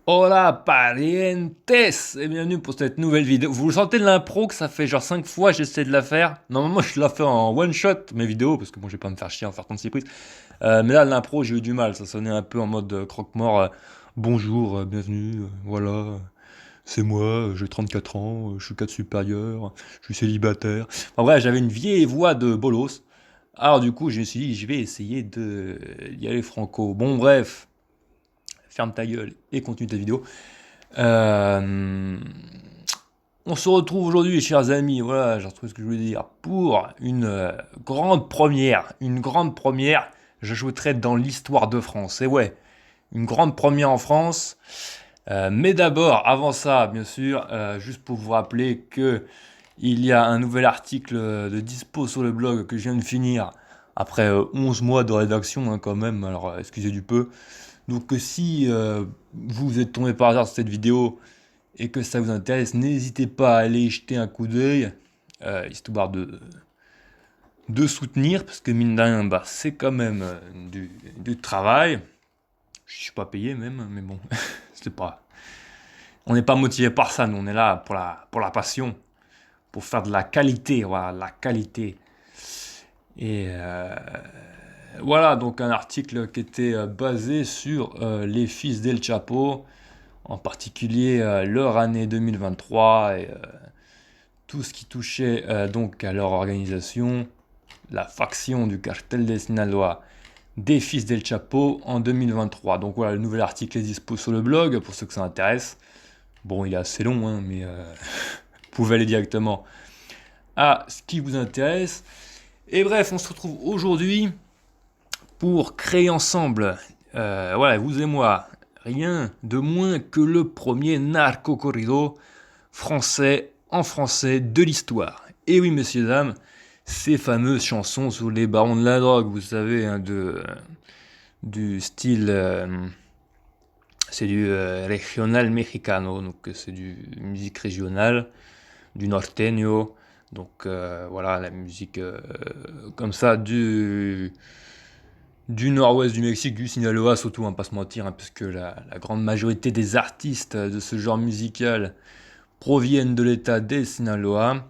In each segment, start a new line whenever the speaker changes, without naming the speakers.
Hola parientes et bienvenue pour cette nouvelle vidéo. Vous sentez de l'impro que ça fait genre 5 fois que j'essaie de la faire. Normalement je la fais en one shot mes vidéos parce que bon je vais pas me faire chier en faire 36 prises. Mais là l'impro j'ai eu du mal, ça sonnait un peu en mode croque-mort. Bonjour, bienvenue, voilà, c'est moi, j'ai 34 ans, je suis cadre supérieur, je suis célibataire. En vrai j'avais une vieille voix de bolos. Alors du coup je me suis dit je vais essayer de y aller franco. Bon bref, ferme ta gueule et continue ta vidéo. Euh, on se retrouve aujourd'hui, chers amis, voilà, j'ai retrouvé ce que je voulais dire, pour une grande première. Une grande première, j'ajouterai dans l'histoire de France. Et ouais, une grande première en France. Mais d'abord, avant ça, bien sûr, juste pour vous rappeler que il y a un nouvel article de dispo sur le blog que je viens de finir, après 11 mois de rédaction hein, quand même, alors excusez du peu. Donc si vous êtes tombé par hasard sur cette vidéo et que ça vous intéresse, n'hésitez pas à aller y jeter un coup d'œil, histoire de soutenir, parce que mine de rien, bah, c'est quand même du travail. Je suis pas payé même, mais bon, c'est pas. On n'est pas motivé par ça, nous on est là pour la passion, pour faire de la qualité, voilà, la qualité. Et voilà, donc un article qui était basé sur les fils d'El Chapo, en particulier leur année 2023 et tout ce qui touchait donc à leur organisation, la faction du cartel de Sinaloa des fils d'El Chapo en 2023. Donc voilà, le nouvel article est dispo sur le blog pour ceux que ça intéresse. Bon, il est assez long, hein, mais vous pouvez aller directement à ce qui vous intéresse. Et bref, on se retrouve aujourd'hui pour créer ensemble, voilà, vous et moi, rien de moins que le premier narco corrido français de l'histoire. Et oui, messieurs, dames, ces fameuses chansons sur les barons de la drogue, vous savez, hein, du style, c'est du regional mexicano, donc c'est du musique régionale, du norteño, donc voilà, la musique comme ça du nord-ouest du Mexique, du Sinaloa surtout, on va pas se mentir, hein, puisque la grande majorité des artistes de ce genre musical proviennent de l'état des Sinaloa.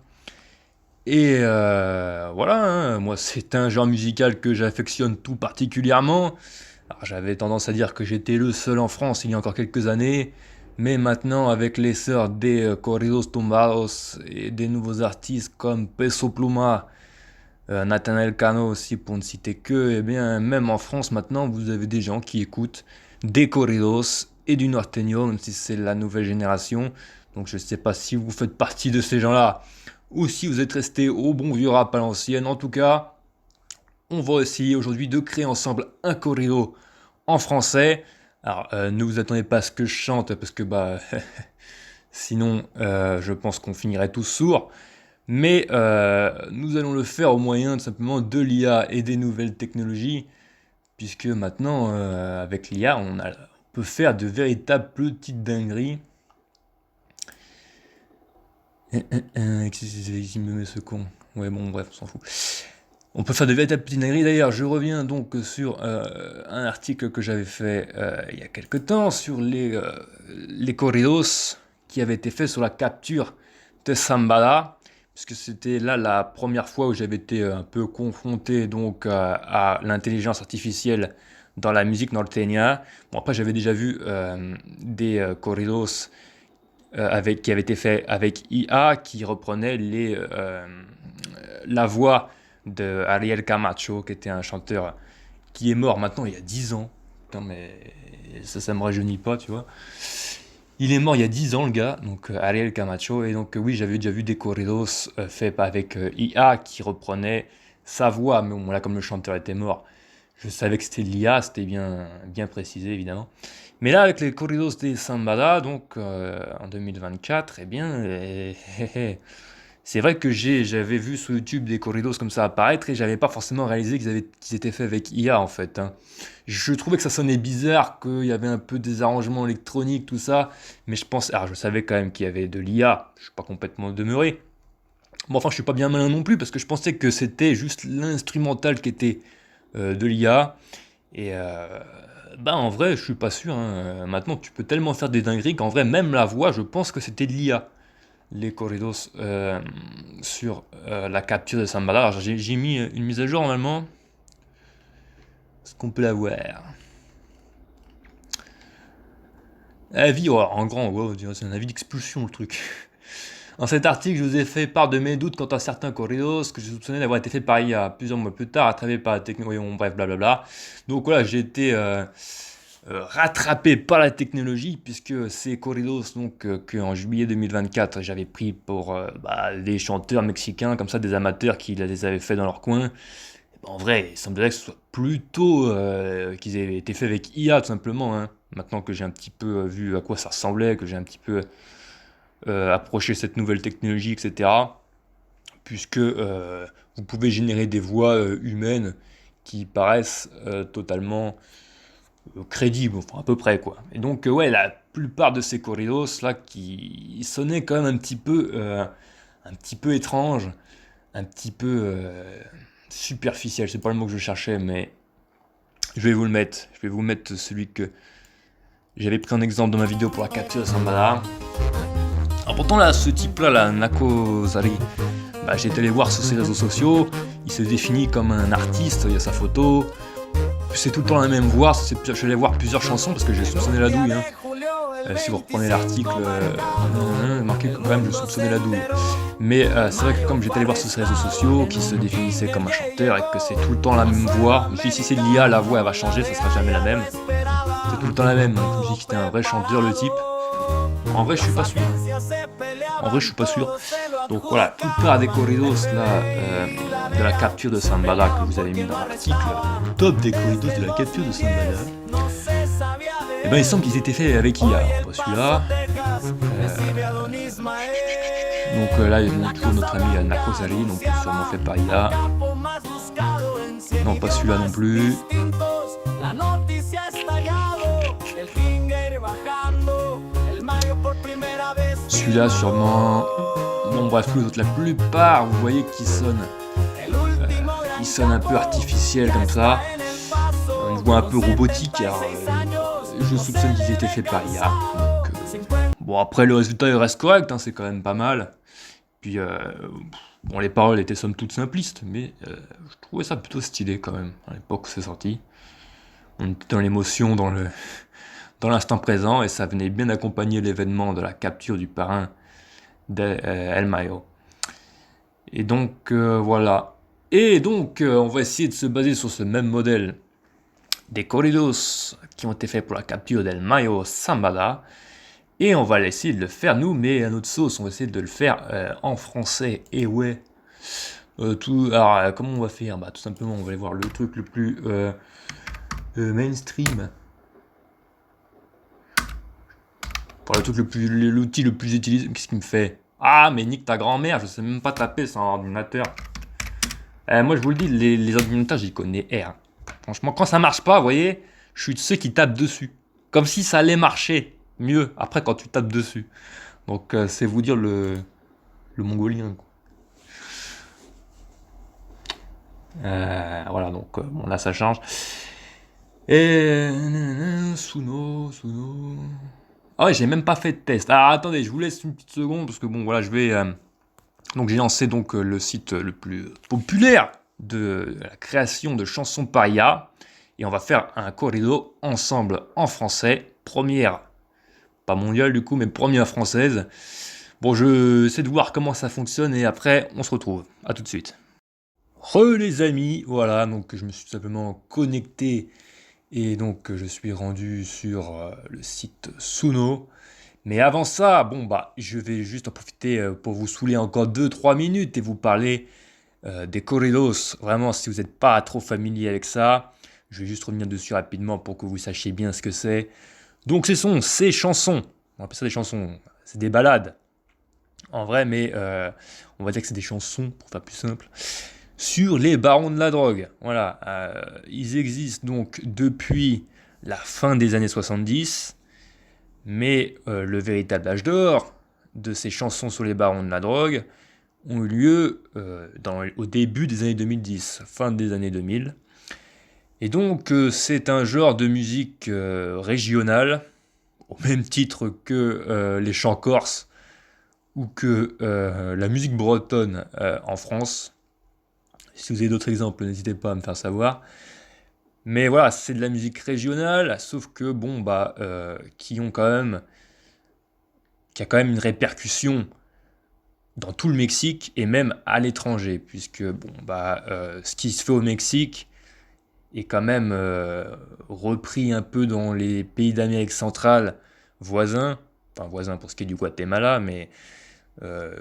Et voilà, hein, moi c'est un genre musical que j'affectionne tout particulièrement. Alors, j'avais tendance à dire que j'étais le seul en France il y a encore quelques années, mais maintenant avec l'essor des corridos tumbados et des nouveaux artistes comme Peso Pluma, Nathanael Cano aussi pour ne citer que, et bien même en France maintenant vous avez des gens qui écoutent des corridos et du norteño, même si c'est la nouvelle génération. Donc je ne sais pas si vous faites partie de ces gens-là ou si vous êtes resté au bon vieux rap à l'ancienne. En tout cas, on va essayer aujourd'hui de créer ensemble un corrido en français. Alors, ne vous attendez pas à ce que je chante, parce que bah, sinon, je pense qu'on finirait tous sourds. Mais nous allons le faire au moyen tout simplement de l'IA et des nouvelles technologies, puisque maintenant, avec l'IA, on peut faire de véritables petites dingueries. Il me met ce con. Ouais, bon, bref, on s'en fout. On peut faire de véritables petites dingueries. D'ailleurs, je reviens donc sur un article que j'avais fait il y a quelque temps sur les corridos qui avaient été faits sur la capture de Zambada, puisque c'était là la première fois où j'avais été un peu confronté donc à l'intelligence artificielle dans la musique norteña. Bon, après, j'avais déjà vu des corridos qui avaient été faits avec IA qui reprenaient la voix de Ariel Camacho, qui était un chanteur qui est mort maintenant il y a 10 ans. Putain, mais ça me rajeunit pas, tu vois. Il est mort il y a 10 ans, le gars, donc Ariel Camacho. Et donc, oui, j'avais déjà vu des corridos faits avec IA qui reprenaient sa voix. Mais bon, là, comme le chanteur était mort, je savais que c'était l'IA, c'était bien précisé, évidemment. Mais là, avec les corridos de Sambada, donc en 2024, eh bien, c'est vrai que j'avais vu sur YouTube des corridos comme ça apparaître et j'avais pas forcément réalisé qu'ils étaient faits avec IA en fait, hein. Je trouvais que ça sonnait bizarre, qu'il y avait un peu des arrangements électroniques, tout ça, mais alors je savais quand même qu'il y avait de l'IA, je suis pas complètement demeuré. Bon, enfin, je suis pas bien malin non plus parce que je pensais que c'était juste l'instrumental qui était de l'IA. Et Bah, en vrai, je suis pas sûr, hein. Maintenant, tu peux tellement faire des dingueries qu'en vrai, même la voix, je pense que c'était de l'IA. Les corridos sur la capture de Sambala. Alors, j'ai mis une mise à jour normalement. Est-ce qu'on peut la voir? Avis, oh, en grand, ouais, c'est un avis d'expulsion le truc. Dans cet article, je vous ai fait part de mes doutes quant à certains corridos que je soupçonnais d'avoir été faits par IA plusieurs mois plus tard, attrapés par la technologie, bref, blablabla. Donc voilà, j'ai été rattrapé par la technologie, puisque ces corridos, donc, qu'en juillet 2024, j'avais pris pour des chanteurs mexicains, comme ça, des amateurs qui les avaient fait dans leur coin. En vrai, il semblerait que ce soit plutôt qu'ils aient été faits avec IA, tout simplement, hein. Maintenant que j'ai un petit peu vu à quoi ça ressemblait, que j'ai un petit peu approché cette nouvelle technologie, etc. Puisque vous pouvez générer des voix humaines qui paraissent totalement crédibles, enfin à peu près quoi. Et donc ouais, la plupart de ces corridos là qui sonnaient quand même un petit peu étranges, un petit peu superficiel, c'est pas le mot que je cherchais, mais je vais vous le mettre. Je vais vous mettre celui que j'avais pris en exemple dans ma vidéo pour la capture de Sambala. Alors pourtant là, ce type-là, là, Nako Zari, bah, j'ai été allé voir sur ses réseaux sociaux, il se définit comme un artiste, il y a sa photo, c'est tout le temps la même voix, je suis allé voir plusieurs chansons parce que j'ai soupçonné la douille. Hein. Si vous reprenez l'article, marqué que quand même je soupçonnais la douille. Mais c'est vrai que comme j'étais allé voir sur ses réseaux sociaux, qu'il se définissait comme un chanteur et que c'est tout le temps la même voix, je me suis dit si c'est de l'IA, la voix elle va changer, ça sera jamais la même. C'est tout le temps la même, donc je me suis dit que c'était un vrai chanteur le type. En vrai, je suis pas sûr. En vrai, je suis pas sûr. Donc voilà, plupart des corridos là, de la capture de Sambala que vous avez mis dans l'article, top des corridos de la capture de Sambala, et ben il semble qu'ils étaient faits avec IA. Alors, pas celui-là. Donc là, il y a toujours notre ami Nako Zari, donc sûrement fait par IA. Non, pas celui-là non plus. Celui-là sûrement. Bon bref, tous les autres, la plupart, vous voyez qu'ils sonnent. Ils sonnent un peu artificiels comme ça. Une voix un peu robotique. Alors, je soupçonne qu'ils étaient faits par IA. Donc, bon après le résultat il reste correct, hein, c'est quand même pas mal. Puis bon les paroles étaient somme toute simplistes, mais je trouvais ça plutôt stylé quand même à l'époque où c'est sorti. On était dans l'émotion, dans l'instant présent, et ça venait bien accompagner l'événement de la capture du parrain d'El Mayo. Et donc voilà. Et donc on va essayer de se baser sur ce même modèle des corridos qui ont été faits pour la capture d'El Mayo Sambala. Et on va essayer de le faire nous, mais à notre sauce, on va essayer de le faire en français. Et ouais. Alors comment on va faire? Bah tout simplement on va aller voir le truc le plus mainstream. Pour le truc l'outil le plus utilisé. Qu'est-ce qu'il me fait? Ah mais nique ta grand-mère, je sais même pas taper sur un ordinateur. Moi je vous le dis, les ordinateurs j'y connais R. Franchement quand ça marche pas, vous voyez, je suis de ceux qui tapent dessus. Comme si ça allait marcher mieux après quand tu tapes dessus. Donc c'est vous dire le mongolien quoi. Voilà donc bon là ça change. Et Suno. Ah ouais j'ai même pas fait de test. Alors attendez je vous laisse une petite seconde parce que bon voilà je vais donc j'ai lancé donc le site le plus populaire de la création de chansons par IA et on va faire un corrido ensemble en français, première pas mondiale du coup mais première française. Bon je sais de voir comment ça fonctionne et après on se retrouve. À tout de suite. Les amis, voilà, donc je me suis tout simplement connecté et donc je suis rendu sur le site Suno. Mais avant ça, bon bah je vais juste en profiter pour vous saouler encore 2-3 minutes et vous parler des corridos. Vraiment, si vous n'êtes pas trop familier avec ça, je vais juste revenir dessus rapidement pour que vous sachiez bien ce que c'est. Donc ces chansons, on appelle ça des chansons, c'est des ballades en vrai, mais on va dire que c'est des chansons pour faire plus simple. Sur les barons de la drogue. Voilà, ils existent donc depuis la fin des années 70, mais le véritable âge d'or de ces chansons sur les barons de la drogue ont eu lieu au début des années 2010, fin des années 2000. Et donc, c'est un genre de musique régionale, au même titre que les chants corses ou que la musique bretonne en France. Si vous avez d'autres exemples, n'hésitez pas à me faire savoir. Mais voilà, c'est de la musique régionale, sauf que bon, bah, qui a quand même une répercussion dans tout le Mexique et même à l'étranger, puisque bon, bah, ce qui se fait au Mexique est quand même repris un peu dans les pays d'Amérique centrale voisins, enfin voisins pour ce qui est du Guatemala, mais euh,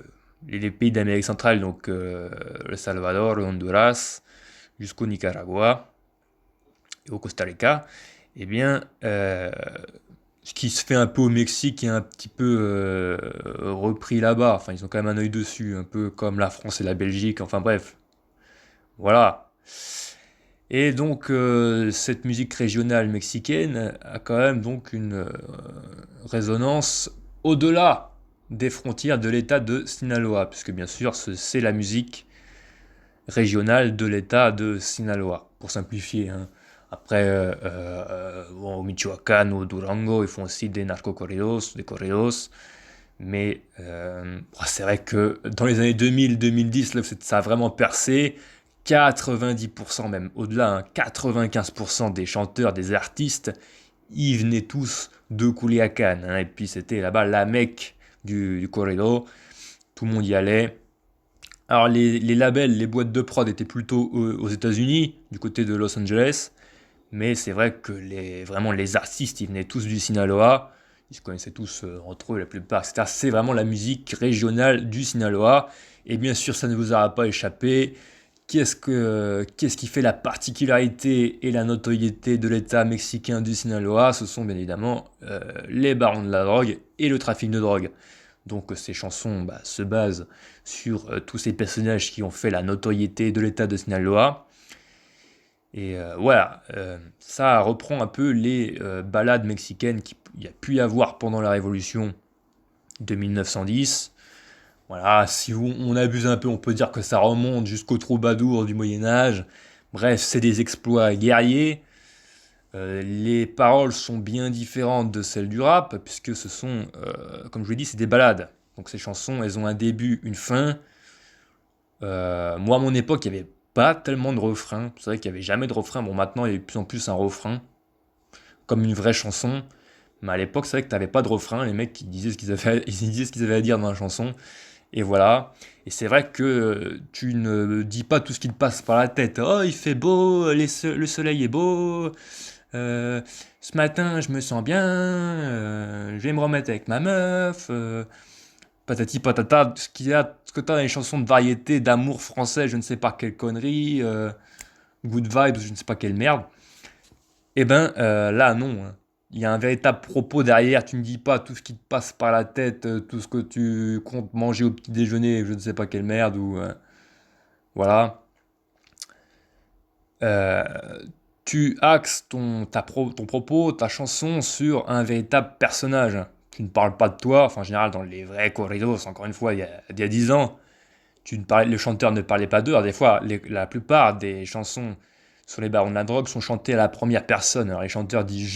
les pays d'Amérique centrale, donc le Salvador, le Honduras, jusqu'au Nicaragua et au Costa Rica, eh bien, ce qui se fait un peu au Mexique est un petit peu repris là-bas. Enfin, ils ont quand même un œil dessus, un peu comme la France et la Belgique. Enfin bref, voilà. Et donc, cette musique régionale mexicaine a quand même donc une résonance au-delà des frontières de l'État de Sinaloa, puisque bien sûr, c'est la musique régionale de l'État de Sinaloa, pour simplifier, hein. Après, bon, au Michoacán, au Durango, ils font aussi des narcocorridos, des corridos. Mais c'est vrai que dans les années 2000-2010, ça a vraiment percé. 90%, même au-delà, hein, 95% des chanteurs, des artistes, ils venaient tous de Culiacán, hein. Et puis c'était là-bas la Mecque du corrido. Tout le monde y allait. Alors les labels, les boîtes de prod étaient plutôt aux États-Unis, du côté de Los Angeles. Mais c'est vrai que vraiment les artistes, ils venaient tous du Sinaloa. Ils se connaissaient tous entre eux, la plupart, etc. C'est vraiment la musique régionale du Sinaloa. Et bien sûr, ça ne vous aura pas échappé. Qu'est-ce qui fait la particularité et la notoriété de l'État mexicain du Sinaloa? Ce sont bien évidemment les barons de la drogue et le trafic de drogue. Donc ces chansons se basent sur tous ces personnages qui ont fait la notoriété de l'État de Sinaloa. Et voilà, ça reprend un peu les ballades mexicaines qu'il y a pu y avoir pendant la Révolution de 1910. Voilà, si on abuse un peu, on peut dire que ça remonte jusqu'aux troubadours du Moyen Âge. Bref, c'est des exploits guerriers. Les paroles sont bien différentes de celles du rap, puisque ce sont, comme je vous l'ai dit, c'est des ballades. Donc ces chansons, elles ont un début, une fin. Moi, à mon époque, il n'y avait pas tellement de refrains. C'est vrai qu'il n'y avait jamais de refrain. Bon, maintenant, il y a de plus en plus un refrain, comme une vraie chanson. Mais à l'époque, c'est vrai que tu n'avais pas de refrain. Les mecs, ils disaient ce qu'ils avaient, ils disaient ce qu'ils avaient à dire dans la chanson. Et voilà. Et c'est vrai que tu ne dis pas tout ce qui te passe par la tête. Oh, il fait beau, le soleil est beau. euh, Ce matin, je me sens bien. Je vais me remettre avec ma meuf. Patati patata, ce que t'as dans les chansons de variété, d'amour français, je ne sais pas quelle connerie, good vibes, je ne sais pas quelle merde. Eh ben là non, hein. Il y a un véritable propos derrière, tu ne dis pas tout ce qui te passe par la tête, tout ce que tu comptes manger au petit déjeuner, je ne sais pas quelle merde, ou voilà. Euh, Tu axes ton propos, ta chanson sur un véritable personnage. Tu ne parles pas de toi, enfin en général dans les vrais corridos, encore une fois, il y a 10 ans, le chanteur ne parlait pas d'eux. Alors des fois, la plupart des chansons sur les barons de la drogue sont chantées à la première personne. Alors les chanteurs disent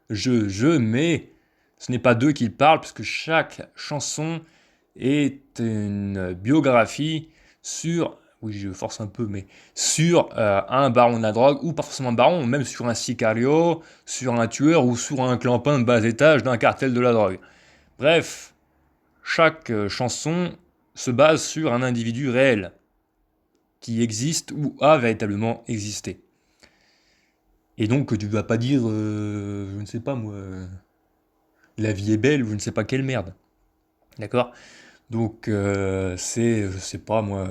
je, mais ce n'est pas d'eux qu'ils parlent, puisque chaque chanson est une biographie sur, oui je force un peu, mais sur un baron de la drogue, ou pas forcément un baron, même sur un sicario, sur un tueur ou sur un clampin de bas étage d'un cartel de la drogue. Bref, chaque chanson se base sur un individu réel qui existe ou a véritablement existé. Et donc tu ne vas pas dire, je ne sais pas moi, la vie est belle ou je ne sais pas quelle merde. D'accord? Donc c'est, je sais pas moi,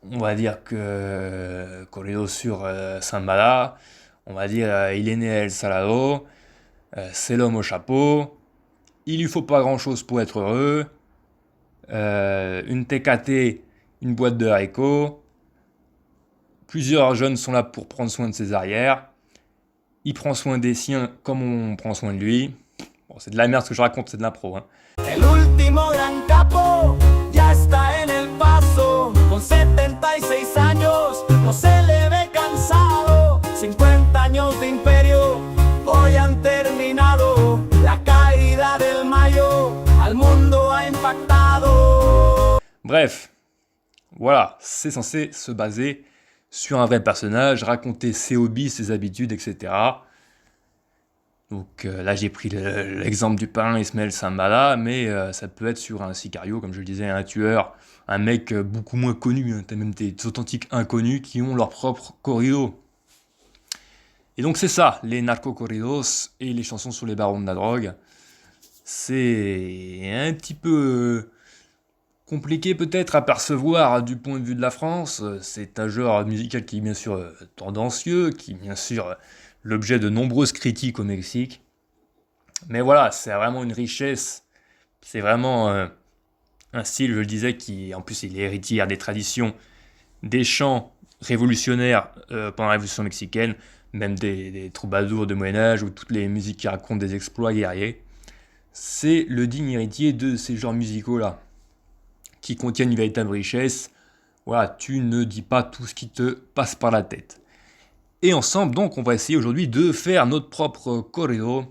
on va dire que Corrido sur Zambada, on va dire il est né à El Salado, c'est l'homme au chapeau, il lui faut pas grand chose pour être heureux, une TKT, une boîte de haricots, plusieurs jeunes sont là pour prendre soin de ses arrières, il prend soin des siens comme on prend soin de lui. Bon, c'est de la merde ce que je raconte, c'est de l'impro, hein.
El último gran capo ya está en el paso, con 76 años no se le ve cansado,
Bref, voilà, c'est censé se baser sur un vrai personnage, raconter ses hobbies, ses habitudes, etc. Donc là, j'ai pris l'exemple du parrain Ismaël Sambala, mais ça peut être sur un sicario, comme je le disais, un tueur, un mec beaucoup moins connu, hein. T'as même des authentiques inconnus qui ont leur propre corrido. Et donc c'est ça, les narco-corridos et les chansons sur les barons de la drogue. C'est un petit peu compliqué peut-être à percevoir du point de vue de la France. C'est un genre musical qui est bien sûr tendancieux, qui est bien sûr l'objet de nombreuses critiques au Mexique. Mais voilà, c'est vraiment une richesse. C'est vraiment un style, je le disais, qui en plus il est héritier des traditions, des chants révolutionnaires pendant la Révolution mexicaine, même des troubadours de Moyen-Âge ou toutes les musiques qui racontent des exploits guerriers. C'est le digne héritier de ces genres musicaux-là, qui contiennent une véritable richesse. Voilà, tu ne dis pas tout ce qui te passe par la tête. Et ensemble, donc, on va essayer aujourd'hui de faire notre propre corrido.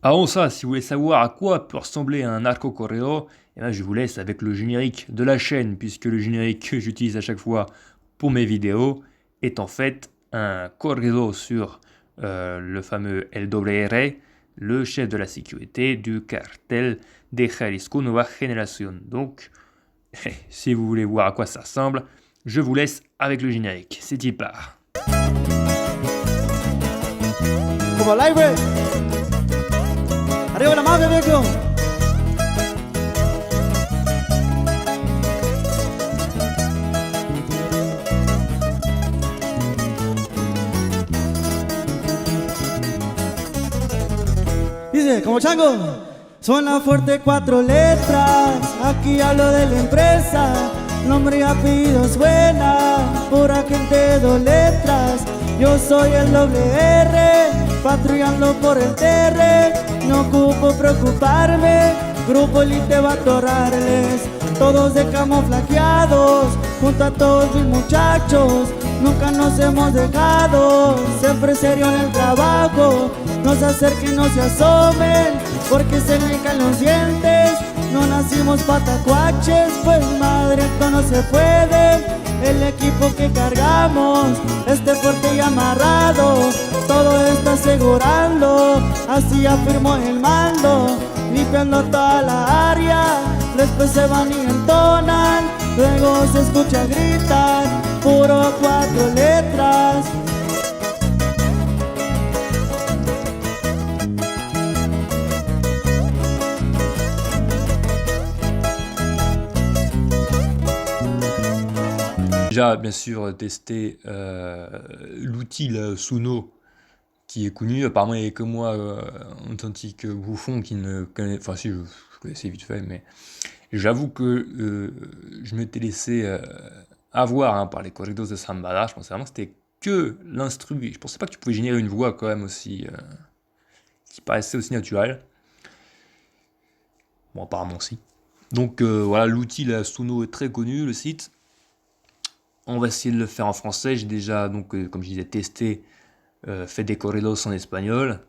Avant ça, si vous voulez savoir à quoi peut ressembler un narco corrido, eh bien, je vous laisse avec le générique de la chaîne, puisque le générique que j'utilise à chaque fois pour mes vidéos est en fait un corrido sur le fameux El WR, le chef de la sécurité du cartel de Jalisco Nueva Generación. Donc, si vous voulez voir à quoi ça ressemble, je vous laisse avec le générique. C'est y part.
Como live, arriba la mafia, viejo. Dice, como chango, suena fuerte 4 letras. Aquí hablo de la empresa, nombre y apellido suena, pura gente de 2 letras. Yo soy el WR, patrullando por el TR. No ocupo preocuparme, Grupo Elite va a atorarles. Todos de camuflajeados, junto a todos mis muchachos. Nunca nos hemos dejado, siempre serio en el trabajo. No se acerquen, no se asomen, porque se me caen los dientes. No nacimos patacuaches, pues madre, esto no se puede. El equipo que cargamos, fuerte y amarrado, todo está asegurando, así afirmó el mando, limpiando toda la área, después se van y entonan, luego se escucha gritar, puro 4 letras.
Déjà, bien sûr, testé l'outil là, Suno, qui est connu. Apparemment, il n'y a que moi, un authentique bouffon, qui ne connaît... Enfin, si, je connaissais vite fait, mais j'avoue que je m'étais laissé avoir hein, par les corridos de Sambala. Je pensais vraiment que c'était que l'instru. Je pensais pas que tu pouvais générer une voix quand même aussi... qui paraissait aussi naturelle. Bon, apparemment, si. Donc, voilà, l'outil là, Suno est très connu, le site. On va essayer de le faire en français. J'ai déjà, donc, comme je disais, testé, fait des corridos en espagnol.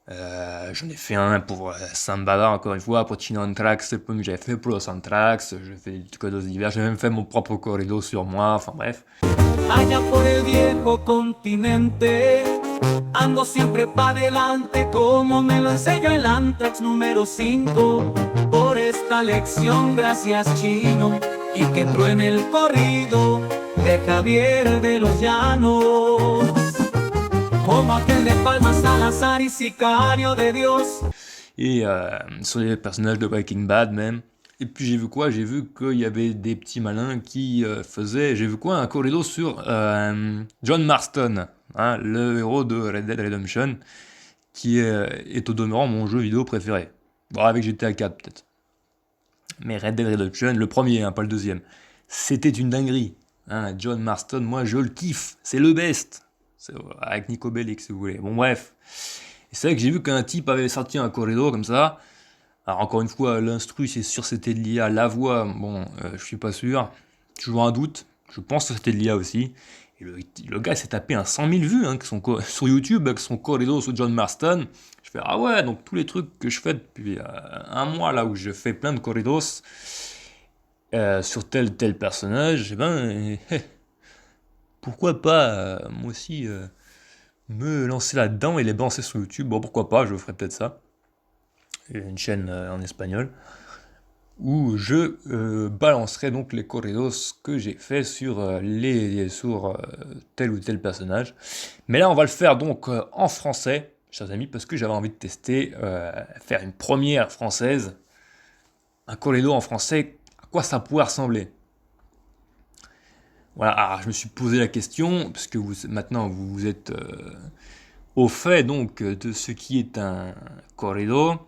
J'en ai fait un pour Sambala, encore une fois, pour Chino Anthrax, j'avais fait pour Los Anthrax, j'ai fait des corridos divers, j'ai même fait mon propre corrido sur moi, enfin bref.
Allá por el viejo continente, ando siempre pa' adelante, como me lo enseñó el Anthrax número 5. Por esta lección, gracias Chino, y que truene el corrido de Javier de los Llanos. Como aquel de Palma Salazar y sicario de Dios.
Et sur les personnages de Breaking Bad même. Et puis j'ai vu quoi? J'ai vu qu'il y avait des petits malins qui faisaient, j'ai vu quoi? Un corrido sur John Marston, hein, le héros de Red Dead Redemption, qui est au demeurant mon jeu vidéo préféré. Bon, avec GTA 4 peut-être. Mais Red Dead Redemption, le premier, hein, pas le deuxième, c'était une dinguerie. Hein, John Marston, moi je le kiffe, c'est le best. C'est, avec Nico Bellic si vous voulez. Bon bref. Et c'est vrai que j'ai vu qu'un type avait sorti un corrido comme ça. Alors encore une fois, l'instru c'est sûr c'était de l'IA, la voix, bon, je suis pas sûr. Toujours un doute, je pense que c'était de l'IA aussi. Et le gars s'est tapé un 100 000 vues hein, sur YouTube avec son corrido sur John Marston. Je fais, ah ouais, donc tous les trucs que je fais depuis un mois là où je fais plein de corridos, sur tel personnage, eh ben, pourquoi pas, moi aussi, me lancer là-dedans et les balancer sur YouTube. Bon, pourquoi pas, je ferai peut-être ça. Une chaîne en espagnol où je balancerai donc les corridos que j'ai fait sur, tel ou tel personnage. Mais là, on va le faire donc en français, chers amis, parce que j'avais envie de tester, faire une première française, un corrido en français, à quoi ça pourrait ressembler. Voilà, alors je me suis posé la question, parce que maintenant vous êtes au fait donc de ce qui est un corrido,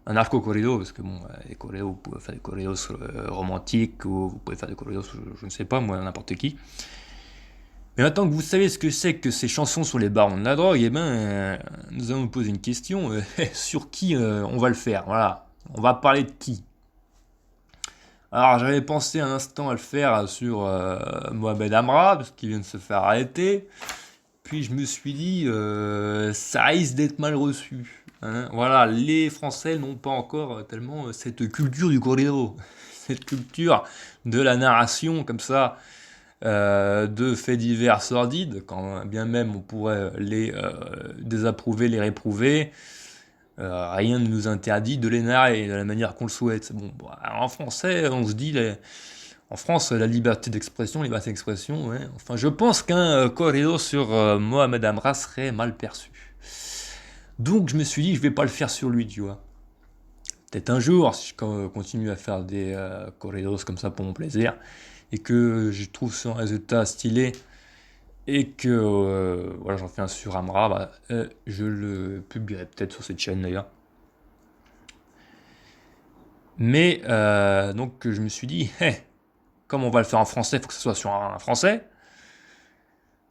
un arco corrido, parce que bon, les corridos, vous pouvez faire des corridos romantiques, ou vous pouvez faire des corridos, je ne sais pas, moi, n'importe qui. Mais maintenant que vous savez ce que c'est que ces chansons sur les barons de la drogue, eh ben, nous allons nous poser une question, sur qui on va le faire, voilà. On va parler de qui? Alors j'avais pensé un instant à le faire sur Mohamed Amra, parce qu'il vient de se faire arrêter. Puis je me suis dit, ça risque d'être mal reçu. Hein. Voilà, les Français n'ont pas encore tellement cette culture du corrido, cette culture de la narration comme ça, de faits divers sordides, quand bien même on pourrait les désapprouver, les réprouver. Rien ne nous interdit de les narrer de la manière qu'on le souhaite. Bon, en français, on se dit, en France, la liberté d'expression, ouais. Enfin, je pense qu'un corrido sur Mohamed Amra serait mal perçu. Donc, je me suis dit, je vais pas le faire sur lui, tu vois. Peut-être un jour, si je continue à faire des corridos comme ça pour mon plaisir, et que je trouve son résultat stylé, et que voilà, j'en fais un sur Amra, je le publierai peut-être sur cette chaîne d'ailleurs. Mais donc je me suis dit, comme on va le faire en français, il faut que ce soit sur un français,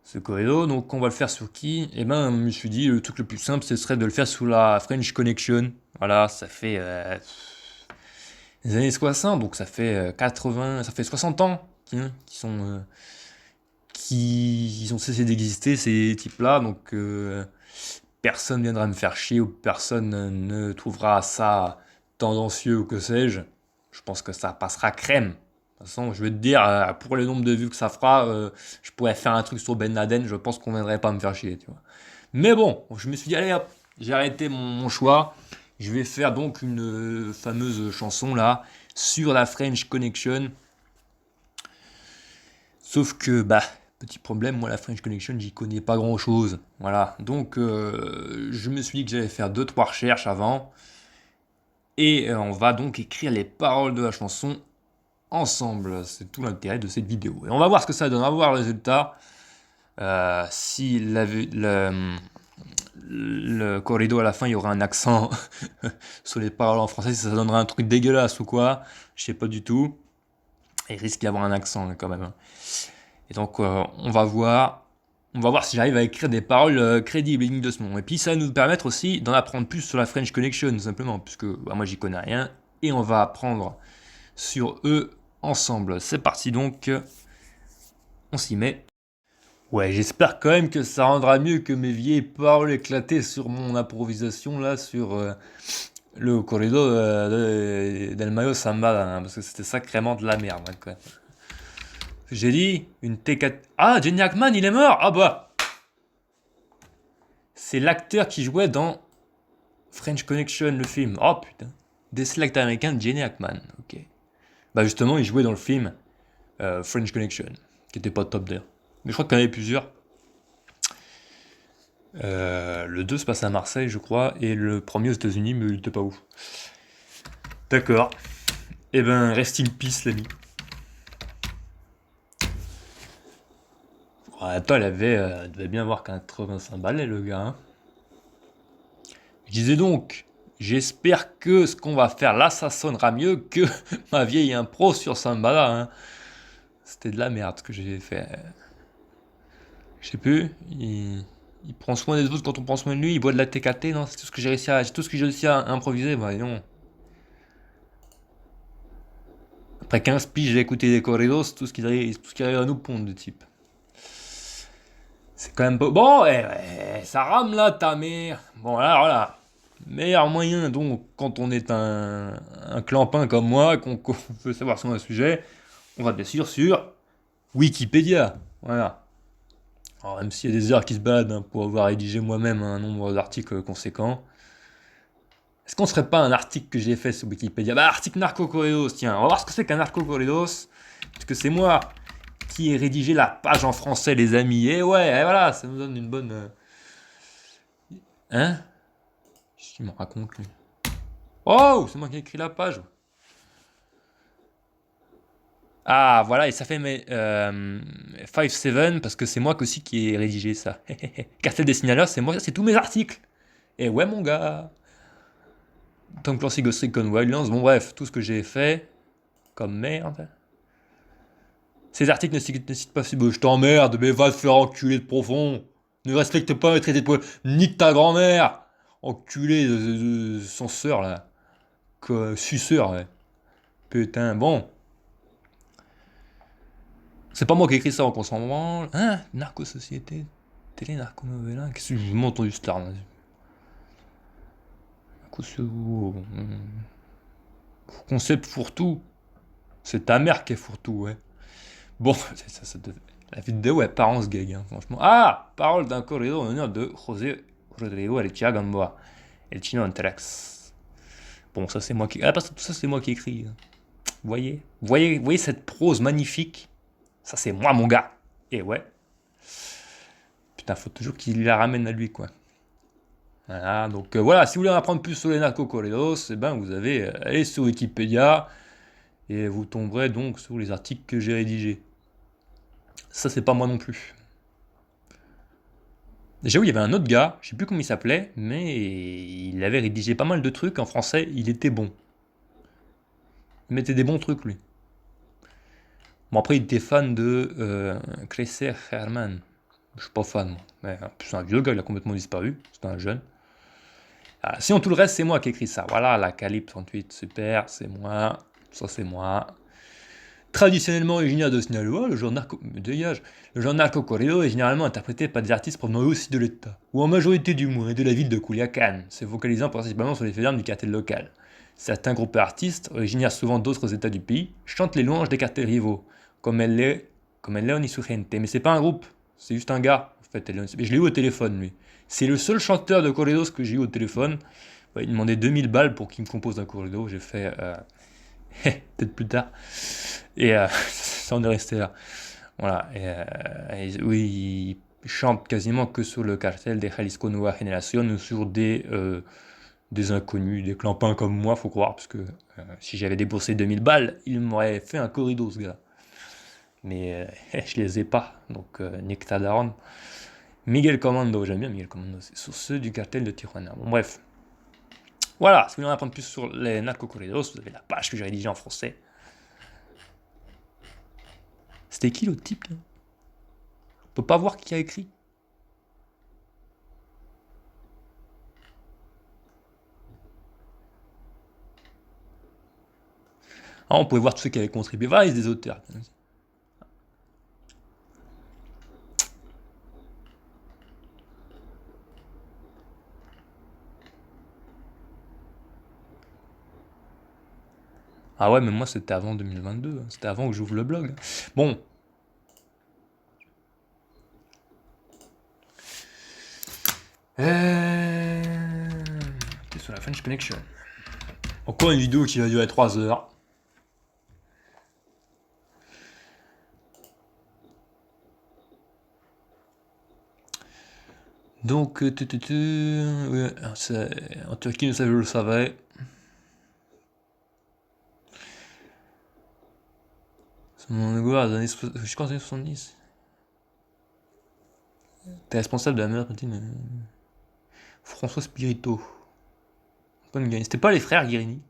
ce corrido, donc on va le faire sur qui? Et ben je me suis dit, le truc le plus simple, ce serait de le faire sous la French Connection. Voilà, ça fait les années 60, donc ça fait 80, ça fait 60 ans qui ont cessé d'exister, ces types-là, donc personne ne viendra me faire chier ou personne ne trouvera ça tendancieux ou que sais-je. Je pense que ça passera crème. De toute façon, je vais te dire, pour le nombre de vues que ça fera, je pourrais faire un truc sur Ben Laden, je pense qu'on ne viendrait pas me faire chier, tu vois. Mais bon, je me suis dit, allez hop, j'ai arrêté mon choix. Je vais faire donc une fameuse chanson là, sur la French Connection. Sauf que, petit problème, moi la French Connection, j'y connais pas grand chose. Voilà, donc je me suis dit que j'allais faire 2-3 recherches avant. Et on va donc écrire les paroles de la chanson ensemble. C'est tout l'intérêt de cette vidéo. Et on va voir ce que ça donne, on va voir le résultat. Si le corrido à la fin, il y aura un accent sur les paroles en français, si ça donnera un truc dégueulasse ou quoi, je sais pas du tout. Il risque d'y avoir un accent quand même. Et donc on va voir si j'arrive à écrire des paroles crédibles, dignes de ce nom. Et puis ça va nous permettre aussi d'en apprendre plus sur la French Connection, tout simplement, puisque moi j'y connais rien. Et on va apprendre sur eux ensemble. C'est parti donc, on s'y met. Ouais, j'espère quand même que ça rendra mieux que mes vieilles paroles éclatées sur mon improvisation là, sur le corrido del Mayo Samba, là, parce que c'était sacrément de la merde. Hein, quoi. J'ai dit une T4. Ah, Jenny Hackman, il est mort! Ah bah! C'est l'acteur qui jouait dans French Connection, le film. Oh putain. C'est l'acteur américain Jenny Hackman. Ok. Bah justement, il jouait dans le film French Connection, qui était pas top d'ailleurs. Mais je crois qu'il y en avait plusieurs. Le 2 se passe à Marseille, je crois, et le premier aux États-Unis, mais il était pas ouf. D'accord. Eh ben, rest in peace, l'ami. Attends, il devait bien avoir 85 balais, le gars. Hein. Je disais donc, j'espère que ce qu'on va faire là, ça sonnera mieux que ma vieille impro sur Sambala. Hein. C'était de la merde ce que j'ai fait. Je sais plus, il prend soin des autres quand on prend soin de lui, il boit de la TKT, non? C'est tout ce que j'ai réussi à improviser, non. Après 15 piges, j'ai écouté des corridos, tout ce qui arrive à nous pondre de type. C'est quand même pas... Bon, ça rame là, ta mère. Bon, alors là, Meilleur moyen, donc, quand on est un clampin comme moi, qu'on veut savoir sur un sujet, on va bien sûr sur Wikipédia. Voilà. Alors, même s'il y a des heures qui se baladent hein, pour avoir rédigé moi-même un nombre d'articles conséquent, est-ce qu'on serait pas un article que j'ai fait sur Wikipédia? Bah, article Narcocorridos, tiens, on va voir ce que c'est qu'un Narcocorridos, parce que c'est moi qui ai rédigé la page en français, les amis. Et ouais, et voilà, ça nous donne une bonne. Hein? Qu'est-ce qu'il me raconte, lui? Oh, c'est moi qui ai écrit la page. Ah, voilà, et ça fait mes 5-7 parce que c'est moi aussi qui ai rédigé ça. Cartel des signaleurs, c'est moi, c'est tous mes articles. Et ouais, mon gars. Tom Clancy Ghost Recon Wildlands, bon, bref, tout ce que j'ai fait comme merde. Ces articles ne citent pas si beau. Je t'emmerde, mais va te faire enculer de profond. Ne respecte pas le traité de poil. Nique ta grand-mère. Enculé de censeur, là. Suceur, ouais. Putain, bon. C'est pas moi qui ai écrit ça, on s'en branle. Hein? Narco-société. Télé narco-novella. Qu'est-ce que j'ai jamais entendu ce terme là? Concept fourre-tout. C'est ta mère qui est fourre-tout, ouais. Bon, la vidéo est pas en ce gag, hein, franchement. Ah! Parole d'un corridor en honneur de José Rodrigo Arechiga Gamboa. El Chino Antelax. Bon, ça c'est moi qui. Ah, parce que tout ça c'est moi qui écris. Hein. Vous voyez cette prose magnifique? Ça c'est moi, mon gars. Et ouais. Putain, faut toujours qu'il la ramène à lui, quoi. Voilà, donc voilà, si vous voulez en apprendre plus sur les narcocorridos, eh ben, vous avez allez sur Wikipédia et vous tomberez donc sur les articles que j'ai rédigés. Ça, c'est pas moi non plus. Déjà, oui, il y avait un autre gars, je sais plus comment il s'appelait, mais il avait rédigé pas mal de trucs en français, il était bon. Il mettait des bons trucs, lui. Bon, après, il était fan de Kresser Hermann. Je suis pas fan, moi. Mais c'est un vieux gars, il a complètement disparu. C'était un jeune. Ah, sinon, tout le reste, c'est moi qui ai écrit ça. Voilà, la Calip 38, super, c'est moi. Ça, c'est moi. Traditionnellement originaire de Sinaloa, le genre narco corrido est généralement interprété par des artistes provenant eux aussi de l'État, ou en majorité du moins, et de la ville de Culiacán, se focalisant principalement sur les faits d'armes du cartel local. Certains groupes artistes, originaires souvent d'autres États du pays, chantent les louanges des cartels rivaux, comme El León y su gente. Mais c'est pas un groupe, c'est juste un gars, en fait. Je l'ai eu au téléphone, lui. C'est le seul chanteur de corridos que j'ai eu au téléphone. Ouais, il demandait 2000 balles pour qu'il me compose un corrido. J'ai fait peut-être plus tard. Et ça en est resté là. Voilà. Oui, il chante quasiment que sur le cartel des Jalisco Nueva Generación ou sur des inconnus, des clampins comme moi, faut croire, parce que si j'avais déboursé 2000 balles, il m'aurait fait un corrido, ce gars. Mais je les ai pas, donc Nick Tadaron. Miguel Commando, j'aime bien Miguel Commando, c'est sur ceux du cartel de Tijuana. Bon, bref. Voilà, si vous voulez en apprendre plus sur les narcocorridos, vous avez la page que j'ai rédigée en français. C'était qui l'autre type là? On peut pas voir qui a écrit. Ah, on pouvait voir tous ceux qui avaient contribué. Voilà, il y a des auteurs. Ah ouais, mais moi c'était avant 2022. Hein. C'était avant que j'ouvre le blog. Bon. T'es sur la French Connection. Encore une vidéo qui va durer 3 heures. Donc, ouais, en Turquie, ça je le savais. C'est mon ego dans les années, je crois, les années 70. T'es responsable de la meilleure cantine. François Spirito. Antoine Guérini. C'était pas les frères Guérini.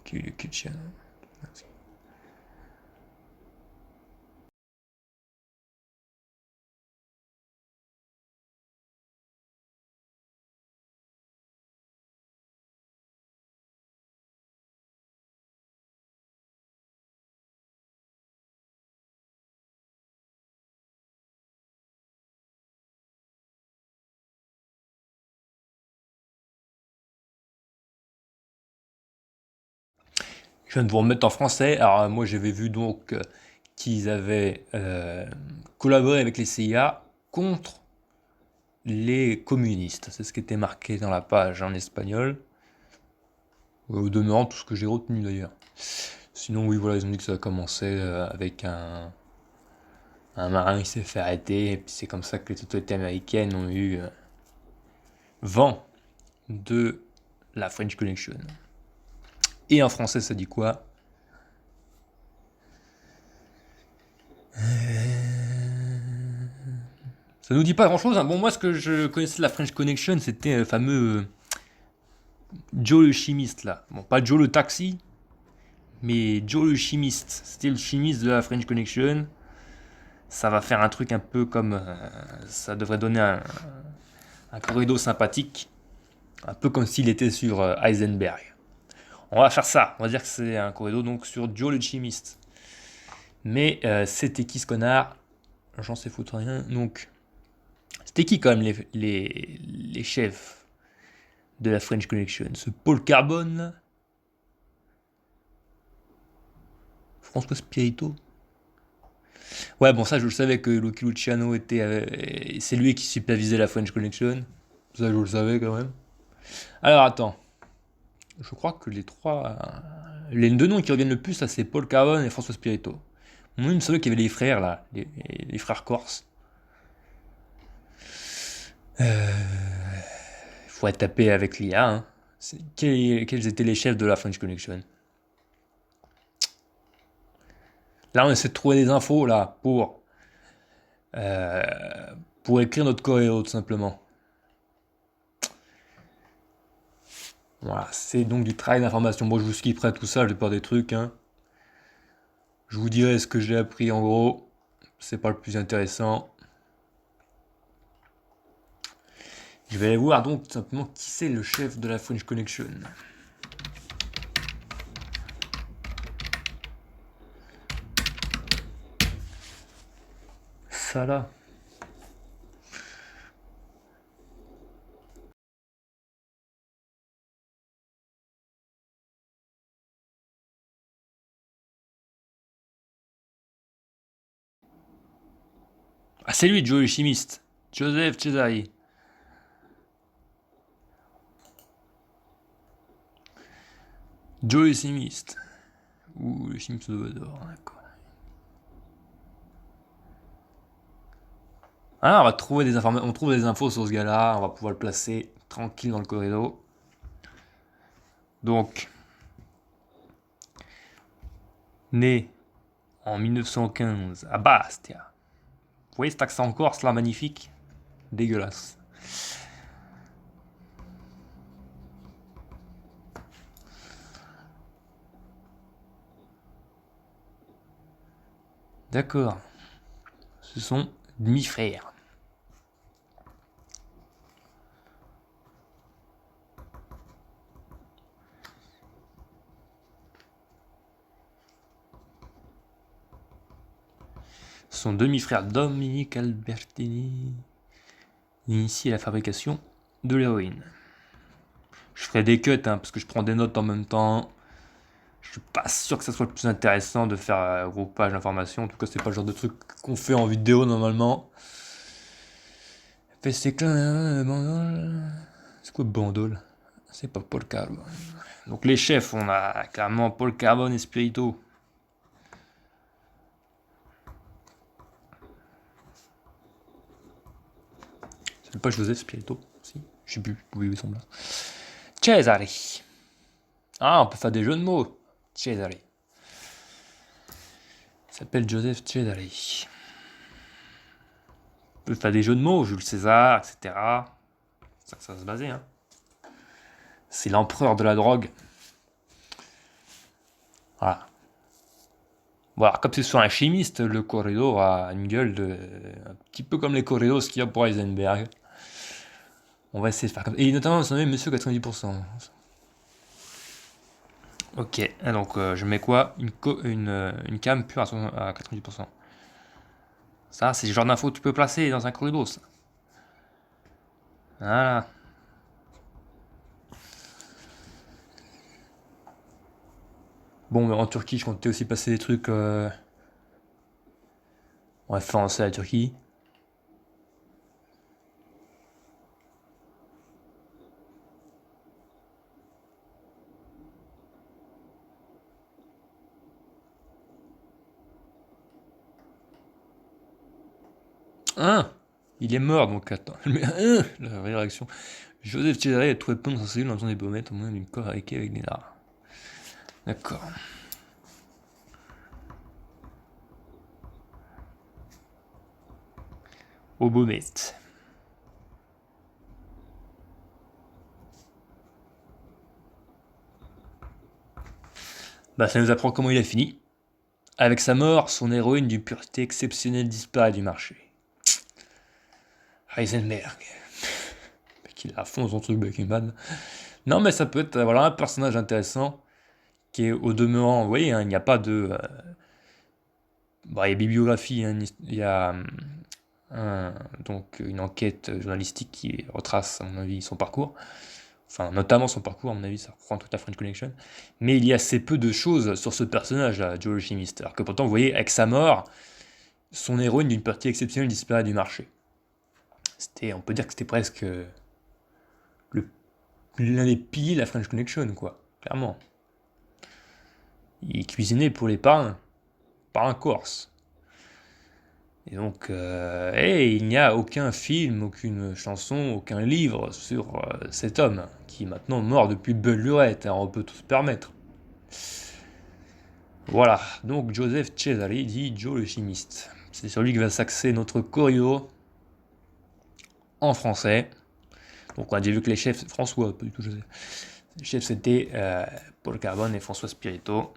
Kitchen. Je viens de vous remettre en français. Alors, moi, j'avais vu donc qu'ils avaient collaboré avec les CIA contre les communistes. C'est ce qui était marqué dans la page en espagnol. Au demeurant, tout ce que j'ai retenu d'ailleurs. Sinon, oui, voilà, ils ont dit que ça a commencé avec un marin qui s'est fait arrêter. Et puis c'est comme ça que les autorités américaines ont eu vent de la French Connection. Et en français, ça dit quoi? Ça nous dit pas grand chose. Hein. Bon, moi, ce que je connaissais de la French Connection, c'était le fameux Joe le chimiste là. Bon, pas Joe le taxi, mais Joe le chimiste. C'était le chimiste de la French Connection. Ça va faire un truc un peu comme. Ça devrait donner un corridor sympathique. Un peu comme s'il était sur Heisenberg. On va faire ça. On va dire que c'est un corridor donc sur Joe le chimiste. Mais c'était qui ce connard? J'en sais foutre rien. Donc, c'était qui quand même les chefs de la French Connection? Ce Paul Carbone là? François Spirito? Ouais, bon, ça je le savais que Lucky Luciano était. C'est lui qui supervisait la French Connection. Ça je le savais quand même. Alors attends. Je crois que les trois. Les deux noms qui reviennent le plus là, c'est Paul Carbone et François Spirito. Moi, il me semblait qu'il y avait les frères là, les frères corses. Il faut être tapé avec l'IA. Hein. Quels étaient les chefs de la French Connection? Là, on essaie de trouver des infos là pour écrire notre choréo tout simplement. Voilà, c'est donc du travail d'information. Moi, je vous skipperai tout ça, je vais pas des trucs. Hein. Je vous dirai ce que j'ai appris en gros. C'est pas le plus intéressant. Je vais aller voir donc tout simplement qui c'est le chef de la French Connection. Ça là. Ah, c'est lui, Joe le chimiste. Joseph Cesari. Joe le chimiste. Ou le chimiste de Vador, d'accord. Ah, on va trouver des informations, on trouve des infos sur ce gars-là, on va pouvoir le placer tranquille dans le corridor. Donc, né en 1915 à Bastia. Vous voyez cet accent corse là, magnifique? Dégueulasse. D'accord. Ce sont demi-frères. Son demi-frère Dominique Albertini initie la fabrication de l'héroïne. Je ferai des cuts hein, parce que je prends des notes en même temps. Je suis pas sûr que ça soit le plus intéressant de faire un groupage d'informations. En tout cas, c'est pas le genre de truc qu'on fait en vidéo normalement. C'est quoi bandole? C'est pas Paul Carbone. Donc les chefs, on a clairement Paul Carbone et Spirito. C'est pas Joseph Spirito? Si, je sais plus. Oui, ils sont là. Cesari. Ah, on peut faire des jeux de mots. Cesari. Il s'appelle Joseph Cesari. On peut faire des jeux de mots, Jules César, etc. C'est ça que ça se basait. Hein. C'est l'empereur de la drogue. Voilà. Bon, alors, comme c'est sur un chimiste, le corridor a une gueule un petit peu comme les corridors qu'il y a pour Heisenberg. On va essayer de faire comme ça. Et notamment, on même Monsieur 90%. Ok, donc je mets quoi? Une cam pure à 90%. Ça, c'est le genre d'info que tu peux placer dans un corridor, ça. Voilà. Bon, mais en Turquie, je comptais aussi passer des trucs en référence à la Turquie. Hein? Il est mort, donc attends. Mais, la vraie réaction. Joseph Cesare est trouvé peindre sa cellule dans des pommettes au moyen d'une corde avec des larves. D'accord. Obomette. Bah, ça nous apprend comment il a fini. Avec sa mort, son héroïne d'une pureté exceptionnelle disparaît du marché. Heisenberg. Mec, il est à fond dans son truc Breaking Bad. Non, mais ça peut être voilà, un personnage intéressant qui est au demeurant. Vous voyez, hein, il n'y a pas de. Bah, il y a bibliographie, hein, il y a donc une enquête journalistique qui retrace, à mon avis, son parcours. Enfin, notamment son parcours, à mon avis, ça reprend toute la French Connection. Mais il y a assez peu de choses sur ce personnage-là, Joe le chimiste. Alors que pourtant, vous voyez, avec sa mort, son héroïne d'une partie exceptionnelle disparaît du marché. On peut dire que c'était presque l'un des piliers de la French Connection, quoi, clairement. Il cuisinait pour les parrains Corse. Et donc, il n'y a aucun film, aucune chanson, aucun livre sur cet homme, qui est maintenant mort depuis belle lurette, hein, on peut tout se permettre. Voilà, donc Joseph Cesare dit Joe le chimiste. C'est sur lui que va s'axer notre choreo en français. Donc on a déjà vu que les chefs, François, pas du tout Joseph. Les chefs c'était Paul Carbone et François Spirito.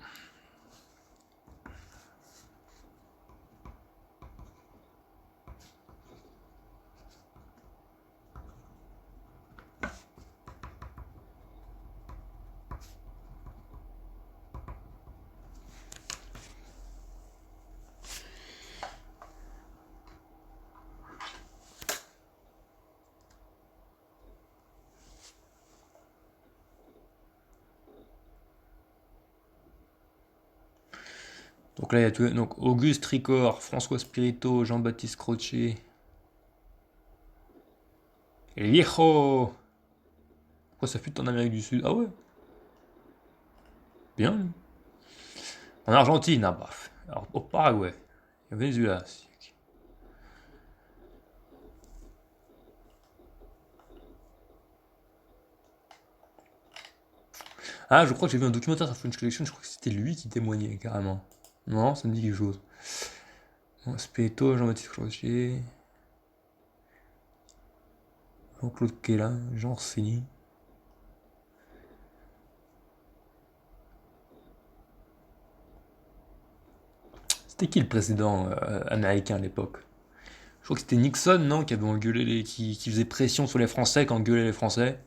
Donc là, il y a tout, donc Auguste Ricor, François Spirito, Jean-Baptiste Crochet. El viejo! Pourquoi ça fut en Amérique du Sud? Ah ouais? Bien. En Argentine, ah bah. Alors, au Paraguay. Au Venezuela. Ah, je crois que j'ai vu un documentaire sur French Collection, je crois que c'était lui qui témoignait carrément. Non, ça me dit quelque chose. Bon, Spéto, Jean-Baptiste Crochet, Jean-Claude Quélin, Jean Orsini. C'était qui le président américain à l'époque? Je crois que c'était Nixon, non, qui avait engueulé qui faisait pression sur les Français, qui engueulait les Français.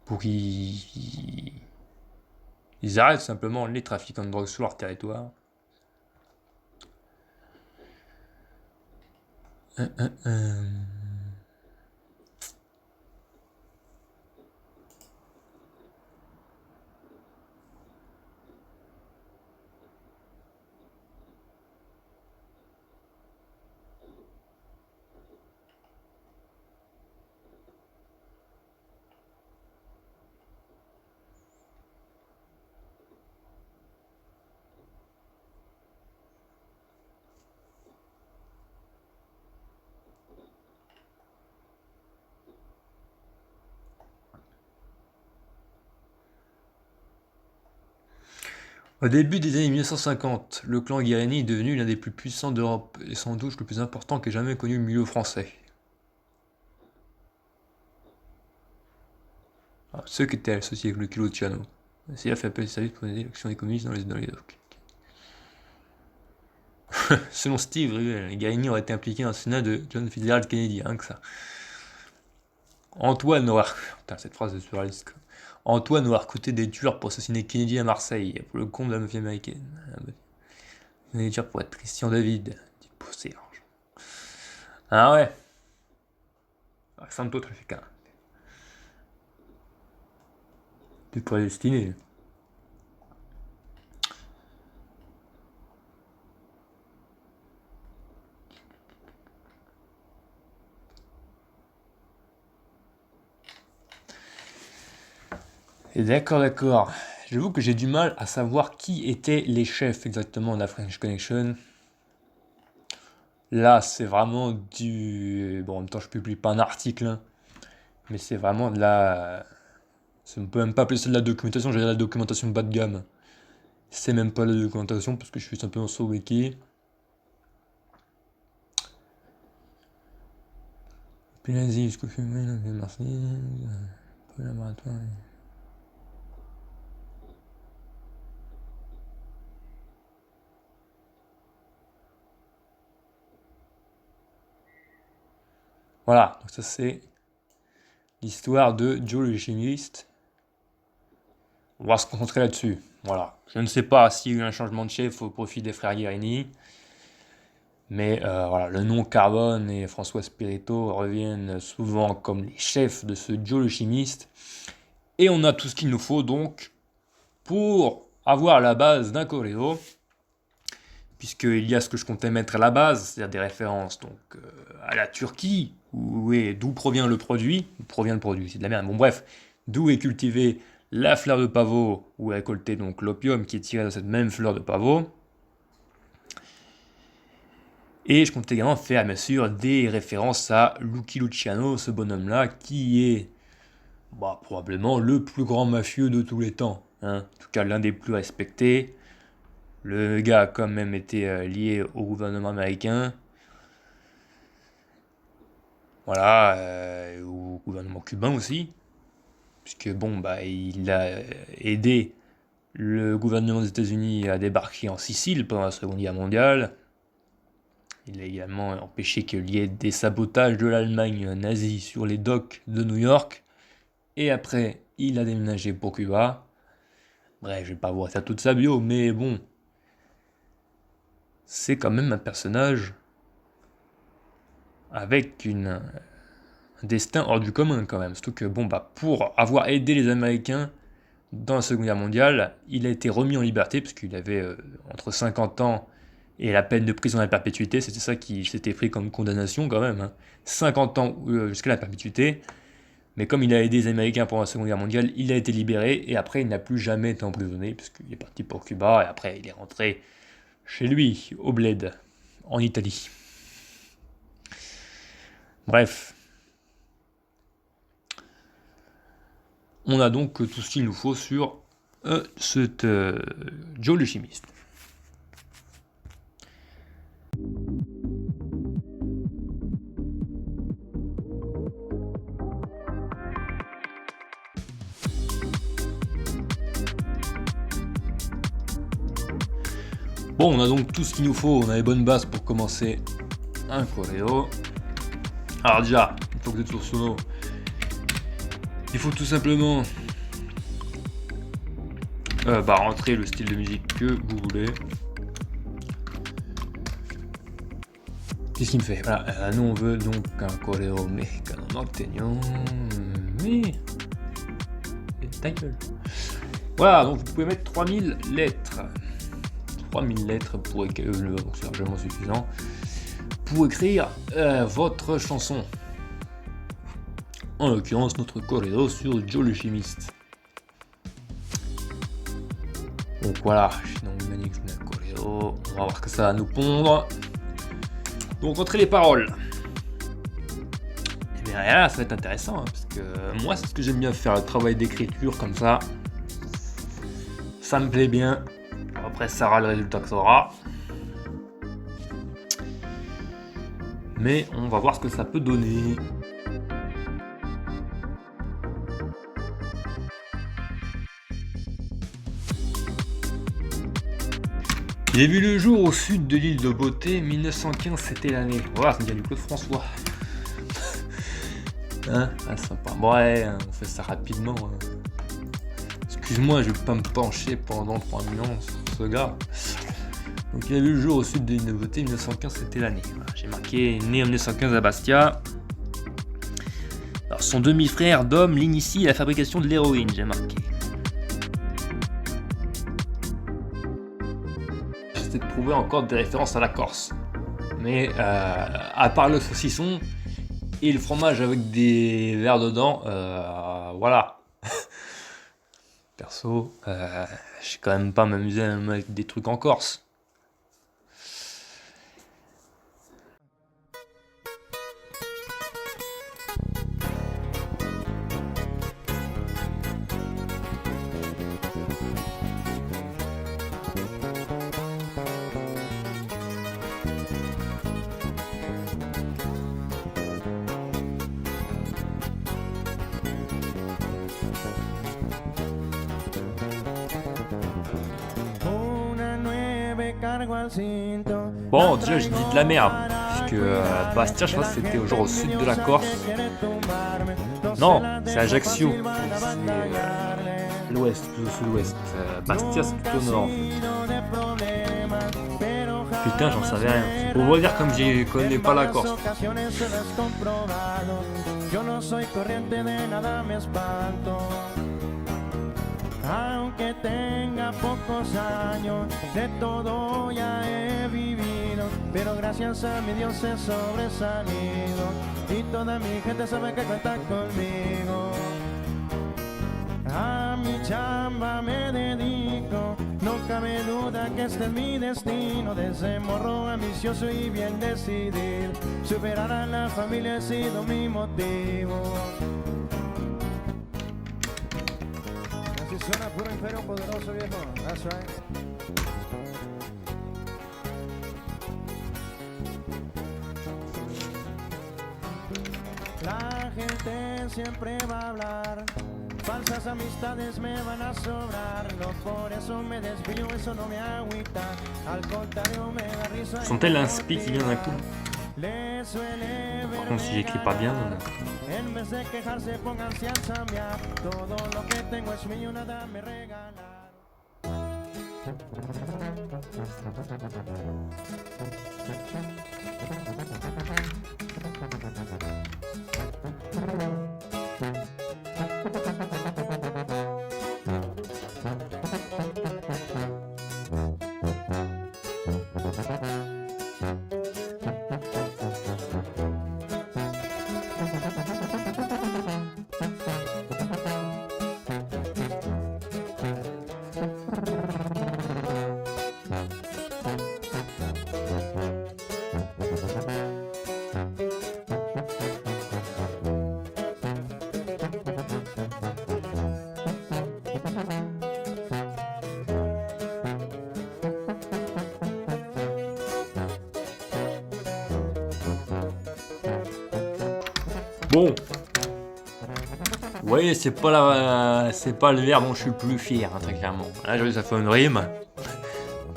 Pour ils arrêtent simplement les trafiquants de drogue sur leur territoire. Au début des années 1950, le clan Guérini est devenu l'un des plus puissants d'Europe et sans doute le plus important qu'ait jamais connu le milieu français. Ah, ceux qui étaient associés avec le kilo de Ciano. La CIA fait appel à service pour aider l'action des communistes dans les docks. Selon Steve Ruel, Guérini aurait été impliqué dans le Sénat de John Fitzgerald Kennedy, hein, que ça. Antoine Noir. Putain, cette phrase est surréaliste, quoi. Antoine aurait recruté des tueurs pour assassiner Kennedy à Marseille, pour le compte de la mafia américaine. Des tueurs pour être Christian David, dit pour Serge. Ah ouais. Santo trafiquant. Tu prédestiné. Et d'accord. J'avoue que j'ai du mal à savoir qui étaient les chefs exactement de la French Connection. Là, c'est vraiment du... Bon, en même temps, je publie pas un article, hein, mais c'est vraiment de la... On peut même pas appeler ça de la documentation, j'ai de la documentation bas de gamme. C'est même pas la documentation parce que je suis simplement sur Wiki. Pénalise, jusqu'au fumé, merci. Pour le laboratoire. Voilà, donc ça c'est l'histoire de Joe le chimiste. On va se concentrer là-dessus. Voilà. Je ne sais pas s'il y a eu un changement de chef au profit des frères Guérini. Mais voilà, le nom Carbone et François Spirito reviennent souvent comme les chefs de ce Joe le chimiste. Et on a tout ce qu'il nous faut donc pour avoir la base d'un corrido. Puisqu'il y a ce que je comptais mettre à la base, c'est-à-dire des références donc, à la Turquie, d'où provient le produit. C'est de la merde. Bon bref, d'où est cultivée la fleur de pavot, ou est récolté donc l'opium qui est tiré de cette même fleur de pavot. Et je compte également faire bien sûr des références à Lucky Luciano, ce bonhomme-là, qui est probablement le plus grand mafieux de tous les temps. Hein. En tout cas, l'un des plus respectés. Le gars a quand même été lié au gouvernement américain. Voilà, au gouvernement cubain aussi. Puisque il a aidé le gouvernement des États-Unis à débarquer en Sicile pendant la Seconde Guerre mondiale. Il a également empêché qu'il y ait des sabotages de l'Allemagne nazie sur les docks de New York. Et après, il a déménagé pour Cuba. Bref, je vais pas vous refaire toute sa bio, mais bon. C'est quand même un personnage avec un destin hors du commun quand même. Surtout que pour avoir aidé les Américains dans la Seconde Guerre mondiale, il a été remis en liberté parce qu'il avait entre 50 ans et la peine de prison à la perpétuité. C'était ça qui s'était pris comme condamnation quand même. Hein. 50 ans jusqu'à la perpétuité. Mais comme il a aidé les Américains pendant la Seconde Guerre mondiale, il a été libéré et après il n'a plus jamais été emprisonné puisqu'il est parti pour Cuba et après il est rentré chez lui, au Bled, en Italie. Bref. On a donc tout ce qu'il nous faut sur cet Joe le chimiste. Bon, on a donc tout ce qu'il nous faut, on a les bonnes bases pour commencer un corrido. Alors déjà, une fois que vous êtes sur Sono, il faut tout simplement rentrer le style de musique que vous voulez. Qu'est-ce qu'il me fait? Voilà, nous on veut donc un corrido mexicano norteño, mais... ta gueule. Voilà, donc vous pouvez mettre 3000 lettres. 3000 lettres pour écrire, donc c'est largement suffisant pour écrire votre chanson. En l'occurrence, notre corrido sur Joe le chimiste. Donc voilà, corrido. On va voir que ça va nous pondre. Donc entrez les paroles. Et bien là, ça va être intéressant, hein, parce que moi, c'est ce que j'aime bien faire, le travail d'écriture comme ça. Ça me plaît bien. Après, ça sera le résultat que ça aura. Mais on va voir ce que ça peut donner. Il a vu le jour au sud de l'île de Beauté, 1915 c'était l'année. Voilà, ça vient du Claude François. Hein? Ah, sympa. Bon, ouais, on fait ça rapidement. Hein. Excuse-moi, je vais pas me pencher pendant 3 millions sur ce gars. Donc il a vu le jour au sud de l'île de Beauté, 1915 c'était l'année. Voilà, j'ai marqué né en 1915 à Bastia. Alors son demi-frère Dom l'initie à la fabrication de l'héroïne, j'ai marqué. J'essaie de trouver encore des références à la Corse. Mais à part le saucisson et le fromage avec des verres dedans, voilà. Perso, j'ai quand même pas m'amuser à mettre des trucs en Corse. Bon, déjà je dis de la merde, puisque Bastia, je crois que c'était genre au sud de la Corse. Non, c'est Ajaccio, c'est l'ouest, plus au sud-ouest. Bastia, c'est plutôt nord. Putain, j'en savais rien. C'est pour vous dire comme je connais pas la Corse.
Aunque tenga pocos años, de todo ya he vivido, pero gracias a mi Dios he sobresalido y toda mi gente sabe que cuenta conmigo. A mi chamba me dedico, no cabe duda que este es mi destino. Desde morro ambicioso y bien decidido, superar a la familia ha sido mi motivo. Suena puro imperio poderoso, viejo. That's right. La gente siempre va a hablar, falsas amistades me van a sobrar. No por eso me desvío, eso no me agüita. Al contrario me da risa.
Sont-elles un spi qui vient d'un coup? Par contre, si j'écris pas bien.
En vez de quejarse, pónganse a chambear. Todo lo que tengo es mío, nada me regalaron.
Bon. Vous voyez, c'est pas le verbe dont je suis le plus fier, hein, très clairement. Là, j'ai réussi à faire une rime.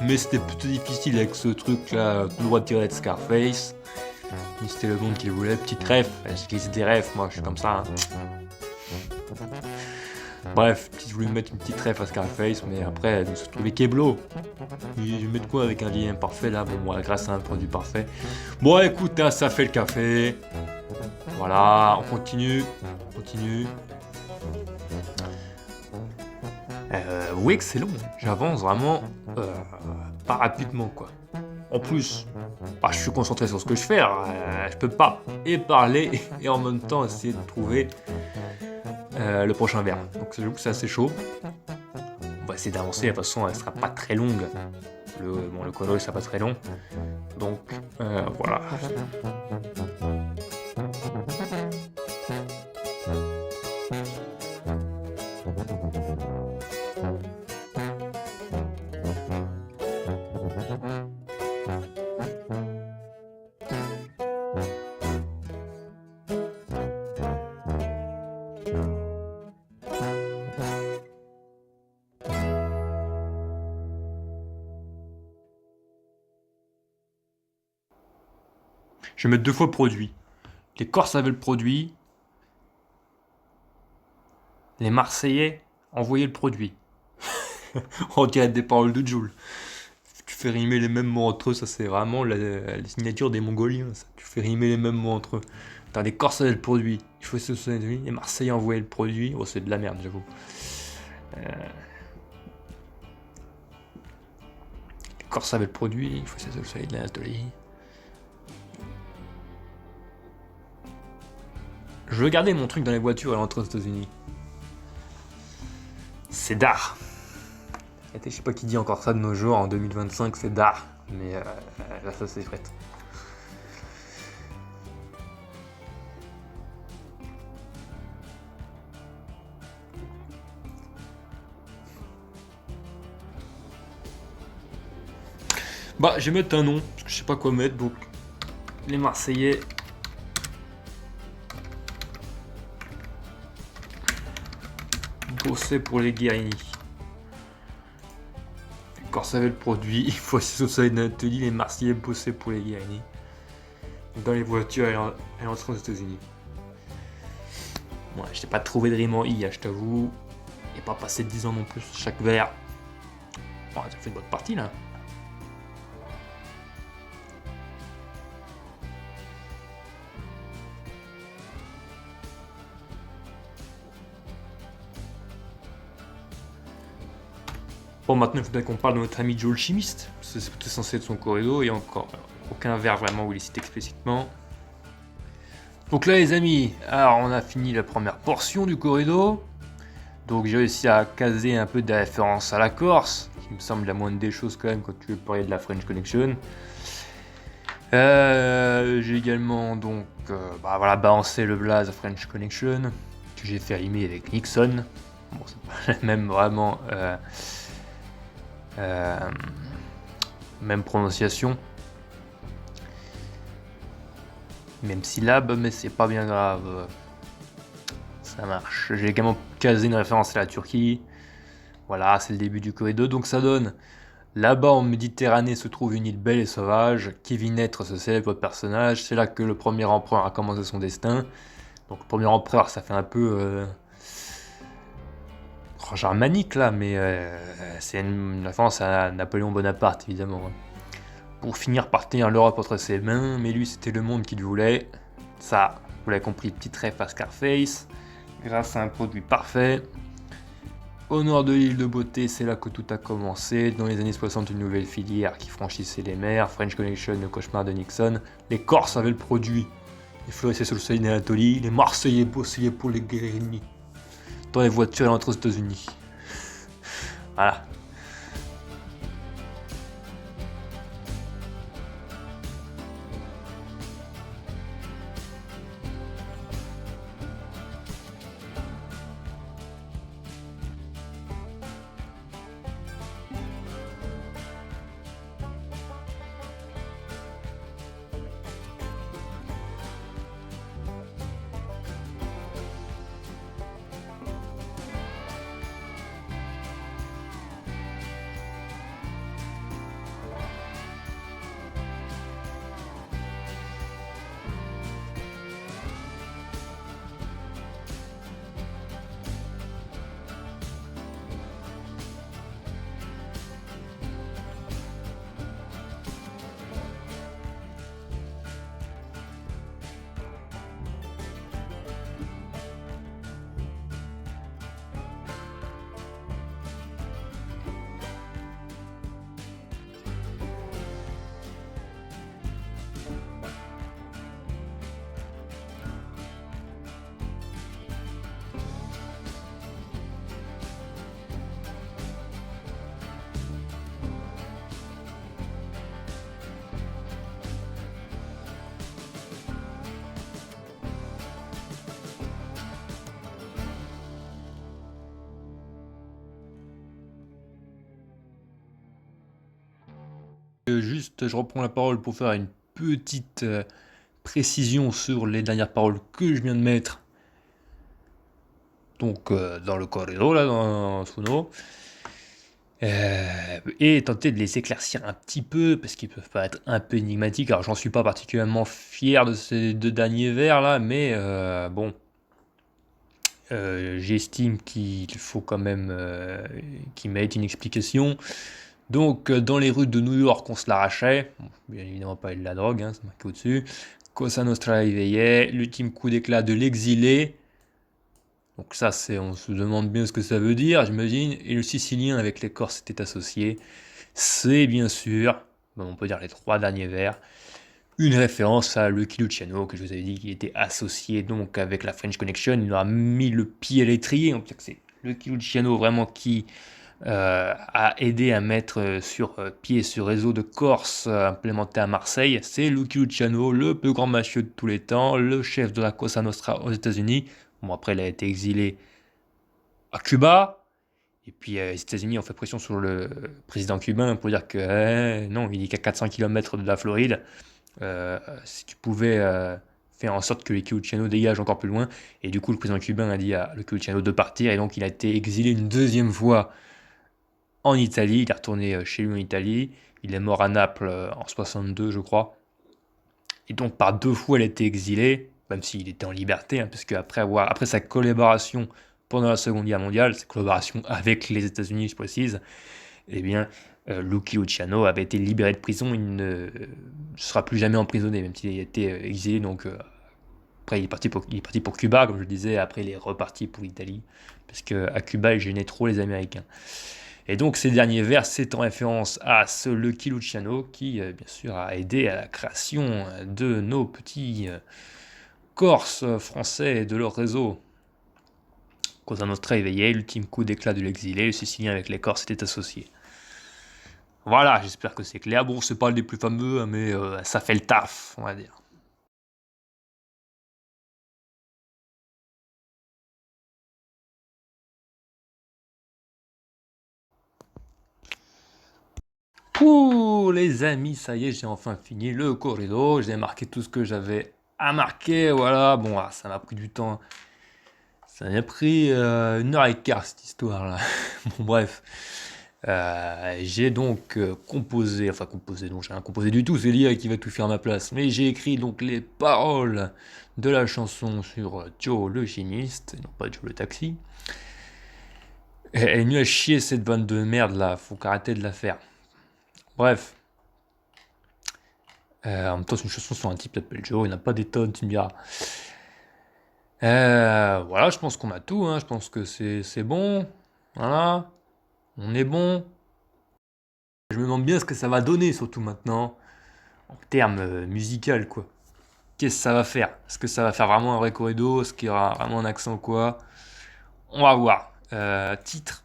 Mais c'était plutôt difficile avec ce truc là, tout droit tiré de Scarface. Mais c'était le monde qui voulait, petite ref. J'utilise des refs, moi je suis comme ça. Hein. Bref, je voulais mettre une petite ref à Scarface, mais après, je me suis trouvé Keblo. Je vais mettre quoi avec un lien parfait là? Bon, moi, grâce à un produit parfait. Bon, écoute, hein, ça fait le café. Voilà, on continue. Oui, c'est long. J'avance vraiment pas rapidement, quoi. En plus, je suis concentré sur ce que je fais. Je peux pas et parler et en même temps essayer de trouver le prochain verbe. Donc j'avoue que c'est assez chaud. On va essayer d'avancer. De toute façon, elle sera pas très longue. Le chrono, ça sera pas très long. Donc voilà. Je vais mettre 2 fois produit. Les Corses avaient le produit. Les Marseillais envoyaient le produit. On dirait des paroles de Joule. Tu fais rimer les mêmes mots entre eux, ça c'est vraiment la signature des Mongoliens. Ça. Tu fais rimer les mêmes mots entre eux. Attends, les Corses avaient le produit. Il faut se souvenir, les Marseillais envoyaient le produit. Oh, c'est de la merde, j'avoue. Les Corses avaient le produit. Il faut se souvenir de l'atelier. Je veux garder mon truc dans les voitures à l'entrée aux États-Unis. c'est d'art. Je sais pas qui dit encore ça de nos jours, en 2025 c'est d'art, mais là ça c'est vrai. Bah, je vais mettre un nom, parce que je sais pas quoi mettre, donc les Marseillais. Bosser pour les Guérini. Quand ça avait le produit, il faut aussi sur le Nathalie, les Marseillais bossaient pour les Guérini. Dans les voitures et en train aux États-Unis. Ouais, je t'ai pas trouvé de rime en I, je t'avoue. Et pas passé 10 ans non plus sur chaque verre. Bon, ça fait une bonne partie là. Bon, maintenant il faudrait qu'on parle de notre ami Joe le chimiste. C'est censé être son corrido et encore aucun verre vraiment où il est cité explicitement. Donc là les amis, alors on a fini la première portion du corrido. Donc j'ai réussi à caser un peu des références à la Corse, qui me semble la moindre des choses quand même quand tu veux parler de la French Connection. J'ai également donc balancé le blaze French Connection, que j'ai fait rimer avec Nixon. Bon, c'est pas la même vraiment... même prononciation, même syllabe, mais c'est pas bien grave, ça marche. J'ai également casé une référence à la Turquie. Voilà, c'est le début du corrido, donc ça donne: là-bas en Méditerranée se trouve une île belle et sauvage qui vit naître ce célèbre personnage. C'est là que le premier empereur a commencé son destin. Donc le premier empereur, ça fait un peu germanique là, mais c'est une référence à Napoléon Bonaparte évidemment. Pour finir par tenir l'Europe entre ses mains, mais lui c'était le monde qu'il voulait. Ça, vous l'avez compris, petite ref à Scarface, grâce à un produit parfait. Au nord de l'île de Beauté, c'est là que tout a commencé. Dans les années 60, une nouvelle filière qui franchissait les mers. French Connection, le cauchemar de Nixon. Les Corses avaient le produit. Ils florissaient sur le soleil d'Anatolie. Les Marseillais bossaient pour les Guérini. Dans les voitures et entre aux États-Unis. Voilà. Juste, je reprends la parole pour faire une petite précision sur les dernières paroles que je viens de mettre. Donc, dans le corrido, là, dans Suno. Et tenter de les éclaircir un petit peu, parce qu'ils peuvent paraître un peu énigmatiques. Alors, j'en suis pas particulièrement fier de ces deux derniers vers, là, mais bon. J'estime qu'il faut quand même qu'ils méritent une explication. Donc, dans les rues de New York, on se l'arrachait. Bon, bien évidemment, pas de la drogue, hein, c'est marqué au-dessus. Cosa Nostra éveillait, l'ultime coup d'éclat de l'exilé. Donc, ça, on se demande bien ce que ça veut dire, j'imagine. Et le sicilien avec les Corses était associé. C'est bien sûr, on peut dire les 3 derniers vers, une référence à Lucky Luciano, que je vous avais dit qu'il était associé donc avec la French Connection. Il a mis le pied à l'étrier, on peut dire que c'est Lucky Luciano vraiment qui a aidé à mettre sur pied ce réseau de Corse implémenté à Marseille. C'est Lucky Luciano, le plus grand mafieux de tous les temps, le chef de la Cosa Nostra aux États-Unis. Bon, après, il a été exilé à Cuba. Et puis, les États-Unis ont fait pression sur le président cubain pour dire que non, il est qu'à 400 km de la Floride. Si tu pouvais faire en sorte que Lucky Luciano dégage encore plus loin. Et du coup, le président cubain a dit à Lucky Luciano de partir. Et donc, il a été exilé une deuxième fois en Italie. Il est retourné chez lui en Italie. Il est mort à Naples en 62, je crois. Et donc, par 2 fois, il a été exilé, même s'il était en liberté, hein, parce qu'après sa collaboration pendant la Seconde Guerre mondiale, sa collaboration avec les États-Unis, je précise, eh bien, Lucky Luciano avait été libéré de prison. Il ne sera plus jamais emprisonné, même s'il a été exilé. Donc, après, il est parti pour Cuba, comme je le disais. Après, il est reparti pour l'Italie, parce qu'à Cuba, il gênait trop les Américains. Et donc, ces derniers vers, c'est en référence à ce Lucky Luciano qui, bien sûr, a aidé à la création de nos petits Corses français et de leur réseau. Cosa Nostra éveillée, l'ultime coup d'éclat de l'exilé, le Sicilien avec les Corses était associé. Voilà, j'espère que c'est clair. Bon, c'est pas le des plus fameux, mais ça fait le taf, on va dire. Pouh, les amis, ça y est, j'ai enfin fini le corrido. J'ai marqué tout ce que j'avais à marquer. Voilà, bon, ça m'a pris du temps. Ça m'a pris 1h15 cette histoire-là. Bon, bref. J'ai donc composé, non, j'ai rien composé du tout, c'est l'IA qui va tout faire à ma place. Mais j'ai écrit donc les paroles de la chanson sur Joe le chimiste, et non pas Joe le taxi. Elle est nulle à chier cette bande de merde là, faut qu'arrêter de la faire. Bref. En même temps, c'est une chanson sur un type qui s'appelle Joe, il n'a pas des tonnes, tu me diras. Voilà, je pense qu'on a tout, hein. Je pense que c'est bon. Voilà, on est bon. Je me demande bien ce que ça va donner, surtout maintenant, en termes musical, quoi. Qu'est-ce que ça va faire? Est-ce que ça va faire vraiment un vrai corrido? Est-ce qu'il y aura vraiment un accent, quoi? On va voir. Titre.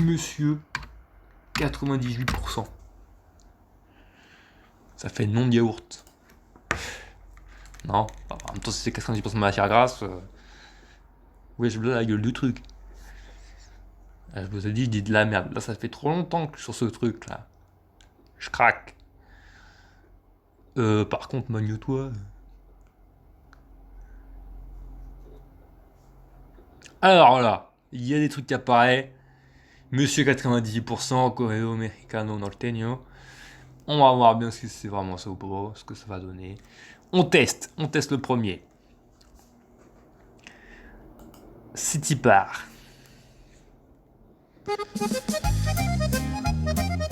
Monsieur 98%. Ça fait nom de yaourt. Non, en même temps, si c'est 90% de matière grasse, ouais, je blâme la gueule du truc. Je vous ai dit, je dis de la merde. Là, ça fait trop longtemps que sur ce truc là. Je craque. Par contre, magne-toi. Alors là, il y a des trucs qui apparaissent. Monsieur 98%, Correo Americano Norteño. On va voir bien si c'est vraiment ça ou pas, ce que ça va donner. On teste le premier. C'est y part.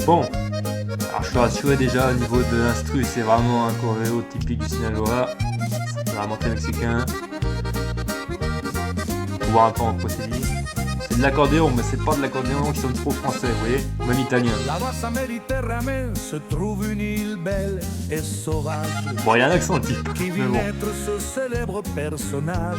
Bon, alors je suis rassuré déjà au niveau de l'instru, c'est vraiment un choréo typique du Sinaloa. C'est vraiment très mexicain. Faut voir un peu en quoi c'est dit. C'est de l'accordéon, mais c'est pas de l'accordéon qui sonne trop français, vous voyez, même italien.
La Méditerranée se trouve une île belle et sauvage.
Bon, il y a un accent type,
Qui
mais
vit
bon.
naître ce célèbre personnage.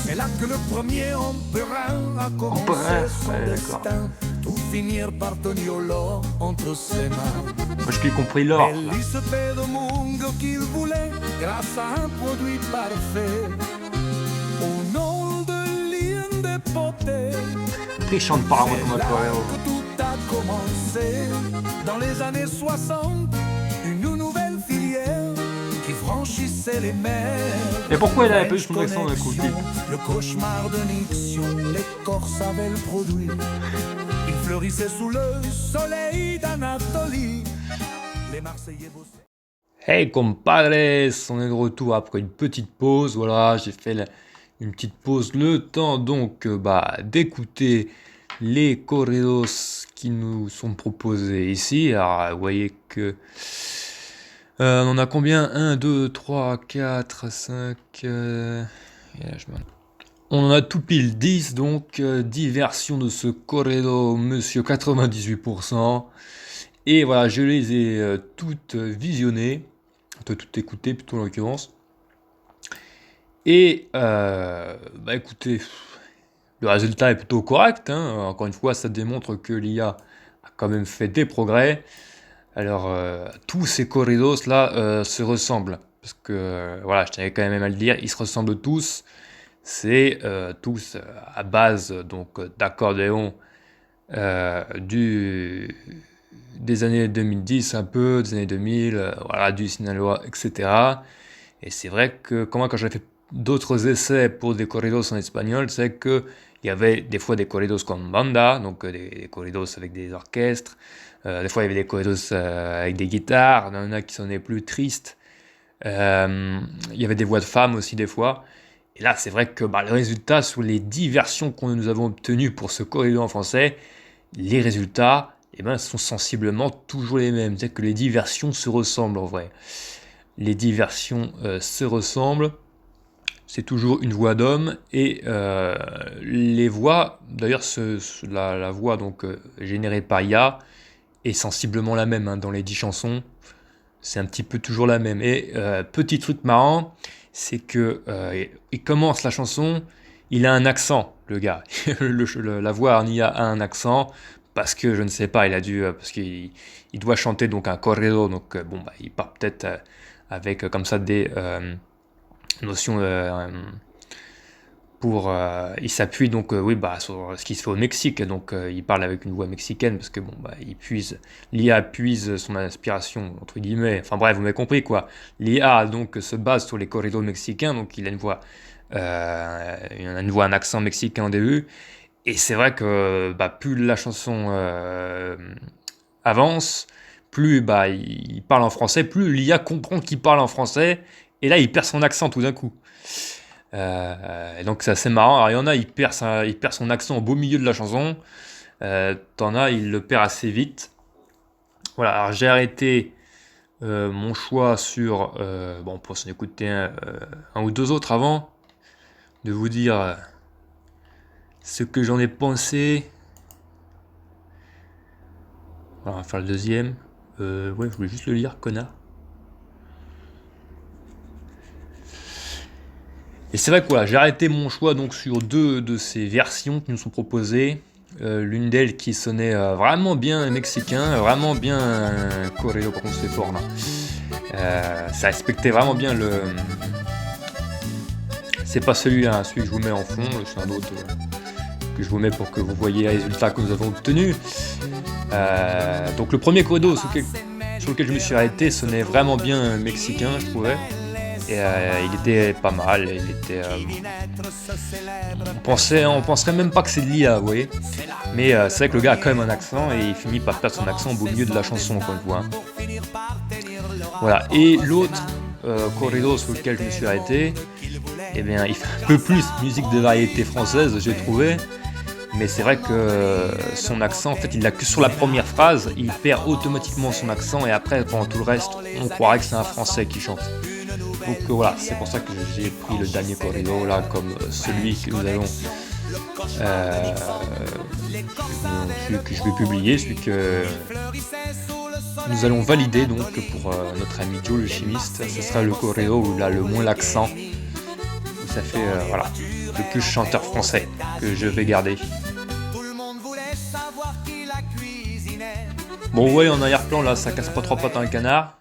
C'est là que le premier empereur a commencé son
ouais, d'accord.
destin. Tout finir par tenir l'or entre ses mains.
Moi, je l'ai compris l'or.
Elle lit ce pedo mundo qu'il voulait grâce à un produit parfait. Au nom de l'île des potées.
Après, il chante par rapport
C'est
à
là
choréo.
que tout a commencé. Dans les années 60, une nouvelle filière qui franchissait les mers.
Et pourquoi il avait pas eu son accent d'un coup, le type?
Le cauchemar de Nixon, les Corses avaient le produit. Il fleurissait sous le soleil d'Anatolie. Les Marseillais bossaient.
Hey compadres, on est de retour après une petite pause. Voilà, j'ai fait une petite pause, le temps donc d'écouter les corridos qui nous sont proposés ici. Alors, vous voyez que on en a combien? 1, 2, 3, 4, 5. On en a tout pile 10, donc 10 versions de ce corrido Monsieur 98%. Et voilà, je les ai toutes visionnées, toutes écoutées plutôt en l'occurrence. Et bah écoutez, le résultat est plutôt correct, hein. Encore une fois, ça démontre que l'IA a quand même fait des progrès. Alors, tous ces corridos là se ressemblent. Parce que, voilà, je tenais quand même à le dire, ils se ressemblent tous. C'est tous à base donc d'accordéon des années 2010 un peu, des années 2000, voilà, du Sinaloa, etc. Et c'est vrai que quand j'ai fait d'autres essais pour des corridos en espagnol, c'est que il y avait des fois des corridos con banda, donc des corridos avec des orchestres. Des fois il y avait des corridos avec des guitares, il y en a qui sonnaient plus tristes. Il y avait des voix de femmes aussi des fois. Et là, c'est vrai que le résultat sur les 10 versions que nous avons obtenues pour ce corrido en français, les résultats sont sensiblement toujours les mêmes. C'est-à-dire que les 10 versions se ressemblent en vrai. Les 10 versions se ressemblent. C'est toujours une voix d'homme et les voix, d'ailleurs la voix donc générée par IA est sensiblement la même dans les 10 chansons. C'est un petit peu toujours la même. Et petit truc marrant, c'est que il commence la chanson, il a un accent, le gars. La voix en IA a un accent parce que je ne sais pas, il a dû parce qu'il doit chanter donc un corrido, donc il part peut-être avec comme ça des notions pour il s'appuie donc sur ce qui se fait au Mexique, donc il parle avec une voix mexicaine parce que l'IA puise son inspiration entre guillemets, enfin bref, vous m'avez compris quoi. L'IA donc se base sur les corridos mexicains, donc il a une voix un accent mexicain au début, et c'est vrai que plus la chanson avance, plus il parle en français, plus l'IA comprend qu'il parle en français, et là il perd son accent tout d'un coup. Et donc c'est assez marrant. Alors il y en a, il perd son accent au beau milieu de la chanson. T'en as, il le perd assez vite. Voilà, alors j'ai arrêté mon choix sur... pour s'en écouter un ou deux autres avant, de vous dire ce que j'en ai pensé. Alors, on va faire le deuxième. Je voulais juste le lire, connard. Et c'est vrai que voilà, j'ai arrêté mon choix donc sur deux de ces versions qui nous sont proposées. L'une d'elles qui sonnait vraiment bien mexicain, vraiment bien corrido, par contre c'est fort là. Ça respectait vraiment bien le... C'est pas celui-là, celui que je vous mets en fond, c'est un autre que je vous mets pour que vous voyez les résultats que nous avons obtenus. Donc le premier corrido sur lequel je me suis arrêté sonnait vraiment bien mexicain, je trouvais. Et il était pas mal, il était... on penserait même pas que c'est de l'IA, vous voyez. Mais c'est vrai que le gars a quand même un accent et il finit par perdre son accent au beau milieu de la chanson, encore une fois. Voilà, et l'autre corrido sur lequel je me suis arrêté, il fait un peu plus musique de variété française, j'ai trouvé. Mais c'est vrai que son accent, en fait, il l'a que sur la première phrase, il perd automatiquement son accent et après, pendant tout le reste, on croirait que c'est un Français qui chante. Donc voilà, c'est pour ça que j'ai pris le dernier corrido là comme celui que nous allons celui que je vais publier, celui que nous allons valider donc pour notre ami Joe le chimiste. Ce sera le corrido où il a le moins l'accent, où ça fait le plus chanteur français que je vais garder. Bon ouais, en arrière-plan là, ça casse pas trois pattes à un canard.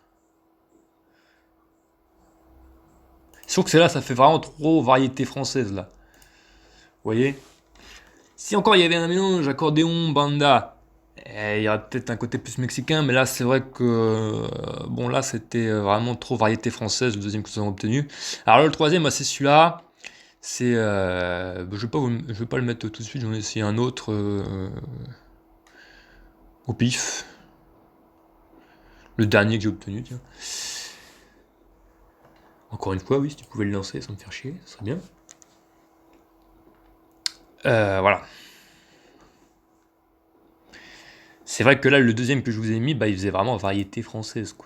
Sauf que c'est là, ça fait vraiment trop variété française là. Vous voyez? Si encore il y avait un mélange accordéon, banda, il y aurait peut-être un côté plus mexicain, mais là c'est vrai que là c'était vraiment trop variété française, le deuxième que nous avons obtenu. Alors là, le troisième, c'est celui-là. C'est je vais pas le mettre tout de suite, j'en ai essayé un autre au pif. Le dernier que j'ai obtenu, tiens. Encore une fois, oui, si tu pouvais le lancer sans me faire chier, ça serait bien. Voilà. C'est vrai que là, le deuxième que je vous ai mis, il faisait vraiment variété française, quoi.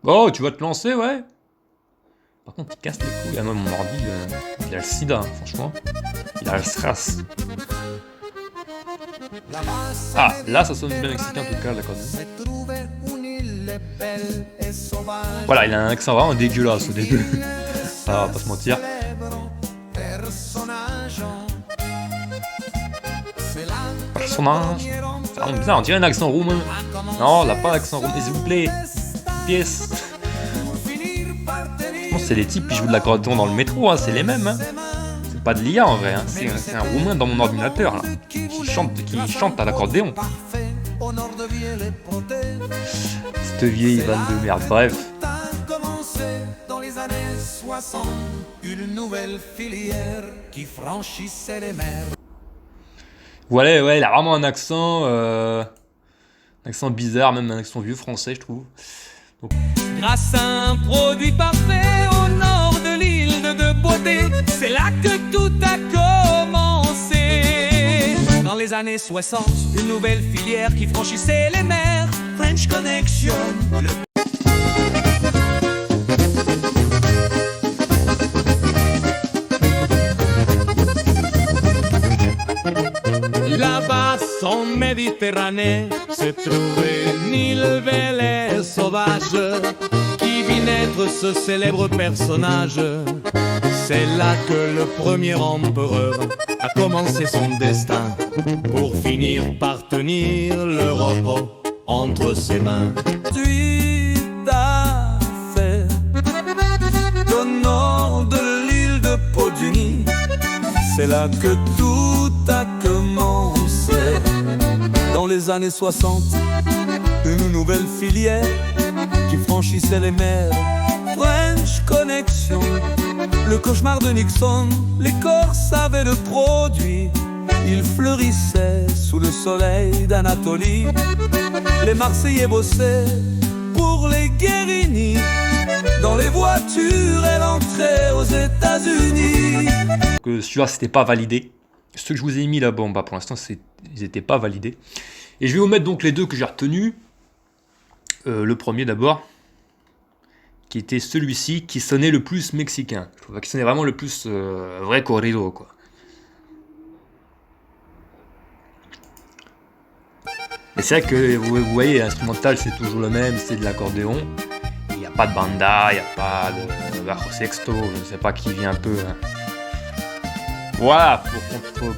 Oh, tu vas te lancer, ouais. Par contre, il casse les couilles. Ah, moi, mon ordi, il a le sida, hein, franchement. Il a le stress. Ah, là, ça sonne bien mexicain, en tout cas, d'accord. Voilà, il a un accent vraiment dégueulasse au début. Alors, on va pas se mentir. C'est vraiment bizarre, on dirait un accent roumain. Non, là pas d'accent roumain, s'il vous plaît. Pièce. Bon, c'est les types qui jouent de l'accordéon dans le métro, hein, c'est les mêmes. Hein. C'est pas de l'IA en vrai, hein. C'est un roumain dans mon ordinateur là, qui chante à l'accordéon. Cette vieille vanne de merde, bref.
Une nouvelle filière qui franchissait les mers.
Voilà, ouais, il a vraiment un accent bizarre, même un accent vieux français, je trouve. Donc...
Grâce à un produit parfait au nord de l'île de beauté, c'est là que tout a commencé. Dans les années 60, une nouvelle filière qui franchissait les mers, French Connection. Là-bas, en Méditerranée, se trouvait une île belle et sauvage qui vit naître ce célèbre personnage. C'est là que le premier empereur a commencé son destin pour finir par tenir l'Europe entre ses mains. Tu t'as fait au nord de l'île de Poduni. C'est là que tout a commencé. Dans les années 60, une nouvelle filière qui franchissait les mers. French Connection, le cauchemar de Nixon. Les Corses avaient le produit, ils fleurissaient sous le soleil d'Anatolie. Les Marseillais bossaient pour les Guérini. Dans les voitures, elle entrait aux États-Unis.
Que celui-là, c'était pas validé. Ceux que je vous ai mis là, bon, bah pour l'instant, ils n'étaient pas validés. Et je vais vous mettre donc les deux que j'ai retenus. Le premier d'abord, qui était celui-ci, qui sonnait le plus mexicain. Je trouve qu'il sonnait vraiment le plus vrai corrido, quoi. Et c'est vrai que vous voyez, l'instrumental, c'est toujours le même, c'est de l'accordéon. Il n'y a pas de banda, il n'y a pas de bajo sexto, je ne sais pas qui vient un peu. Hein. Voilà,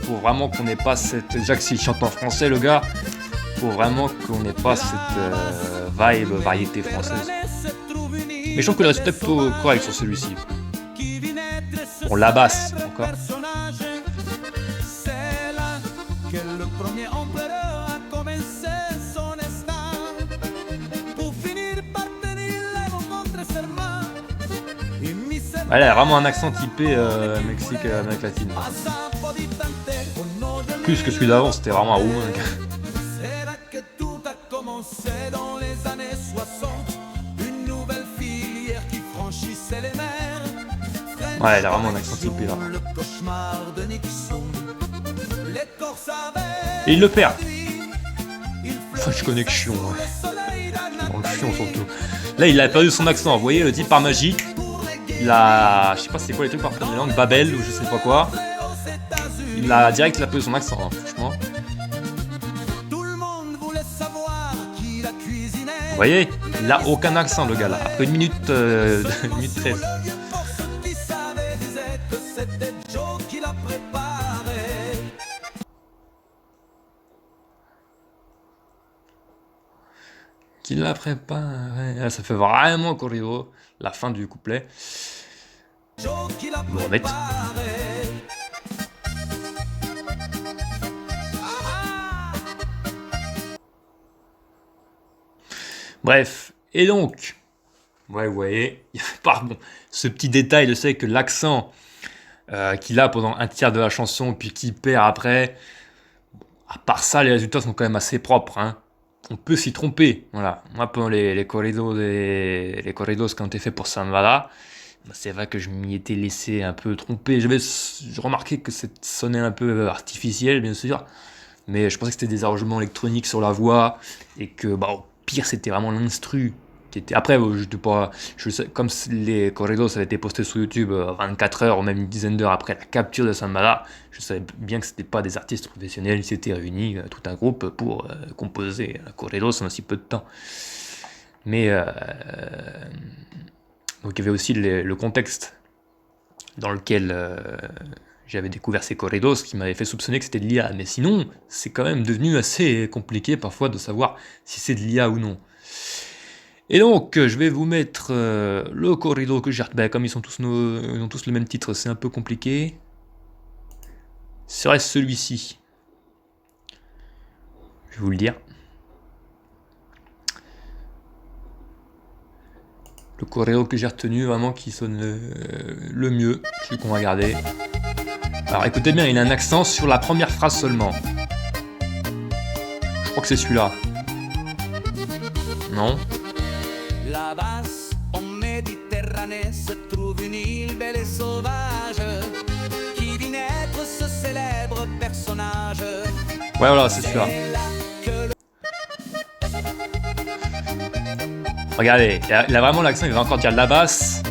pour vraiment qu'on n'ait pas cette... Déjà que s'il chante en français, le gars, pour vraiment qu'on n'ait pas cette vibe variété française. Mais je trouve que le résultat est plutôt correct sur celui-ci. Bon, la basse, encore. Elle a vraiment un accent typé Mexique, Amérique latine. Plus que celui d'avant, c'était vraiment un roumain. Ouais, elle a vraiment un accent typé là. Et il le perd. French Connection, ouais. Dans le fion surtout. Là, il a perdu son accent. Vous voyez, le type par magie. Je sais pas c'est quoi les trucs par les langues, Babel ou je sais pas quoi. Il a direct perdu son accent, hein, franchement. Vous voyez, il a aucun accent le gars là. Après une minute 13. Qui l'a préparé. Ça fait vraiment corrido. La fin du couplet. Bon, mettre. Bref, et donc, ouais, vous voyez, pardon, ce petit détail, je sais que l'accent qu'il a pendant un tiers de la chanson, puis qu'il perd après, à part ça, les résultats sont quand même assez propres, hein. On peut s'y tromper, voilà. Moi, pendant les corridos qui ont été faits pour Sambala, c'est vrai que je m'y étais laissé un peu tromper. J'avais remarqué que ça sonnait un peu artificiel, bien sûr, mais je pensais que c'était des arrangements électroniques sur la voix, et que, bah, au pire, c'était vraiment l'instru. Après, comme les corridos avaient été postés sur YouTube 24 heures ou même une dizaine d'heures après la capture de Sambala, je savais bien que c'était pas des artistes professionnels, ils s'étaient réunis, tout un groupe, pour composer un corridos en aussi peu de temps. Mais donc il y avait aussi le contexte dans lequel j'avais découvert ces corridos qui m'avaient fait soupçonner que c'était de l'IA. Mais sinon, c'est quand même devenu assez compliqué parfois de savoir si c'est de l'IA ou non. Et donc, je vais vous mettre le corrido que j'ai... Ben, comme ils ont tous le même titre, c'est un peu compliqué. Serait celui-ci. Je vais vous le dire. Le corrido que j'ai retenu, vraiment qui sonne le mieux, celui qu'on va garder. Alors écoutez bien, il a un accent sur la première phrase seulement. Je crois que c'est celui-là. Non?
Là-bas, en Méditerranée, se trouve une île belle et sauvage qui vit naître ce célèbre personnage.
Ouais, voilà, c'est celui-là. Regardez, il a vraiment l'accent, il va encore dire la basse.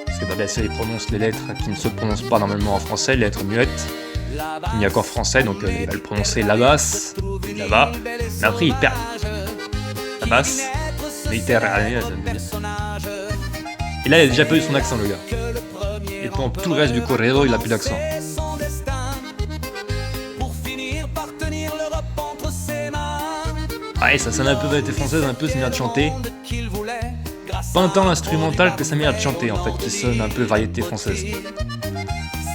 Parce que bah, bien sûr, il prononce les lettres qui ne se prononcent pas normalement en français, les lettres muettes. Il n'y a qu'en français, donc il va le prononcer la basse, là-bas. Mais après, il perd la basse, Méditerranée. Et là, il a déjà perdu son accent, le gars. Et pour tout le reste du corrido, il a plus d'accent. Ouais, ça sonne un peu variété française, un peu sa manière de chanter. Pas tant l'instrumental que sa manière de chanter, en fait, qui sonne un peu variété française.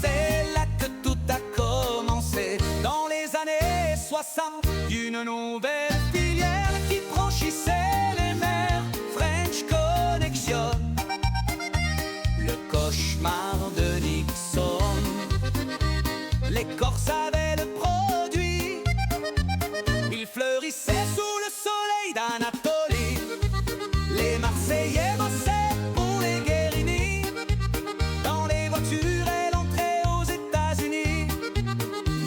C'est là que tout a commencé, dans les années 60, une nouvelle filière qui franchissait les mers, French Connection. Le cauchemar de Nixon, les Corses avaient le produit, il fleurissait sous le soleil d'Anatolie. Les Marseillais bossaient pour les Guérini, dans les voitures et l'entrée aux États-Unis.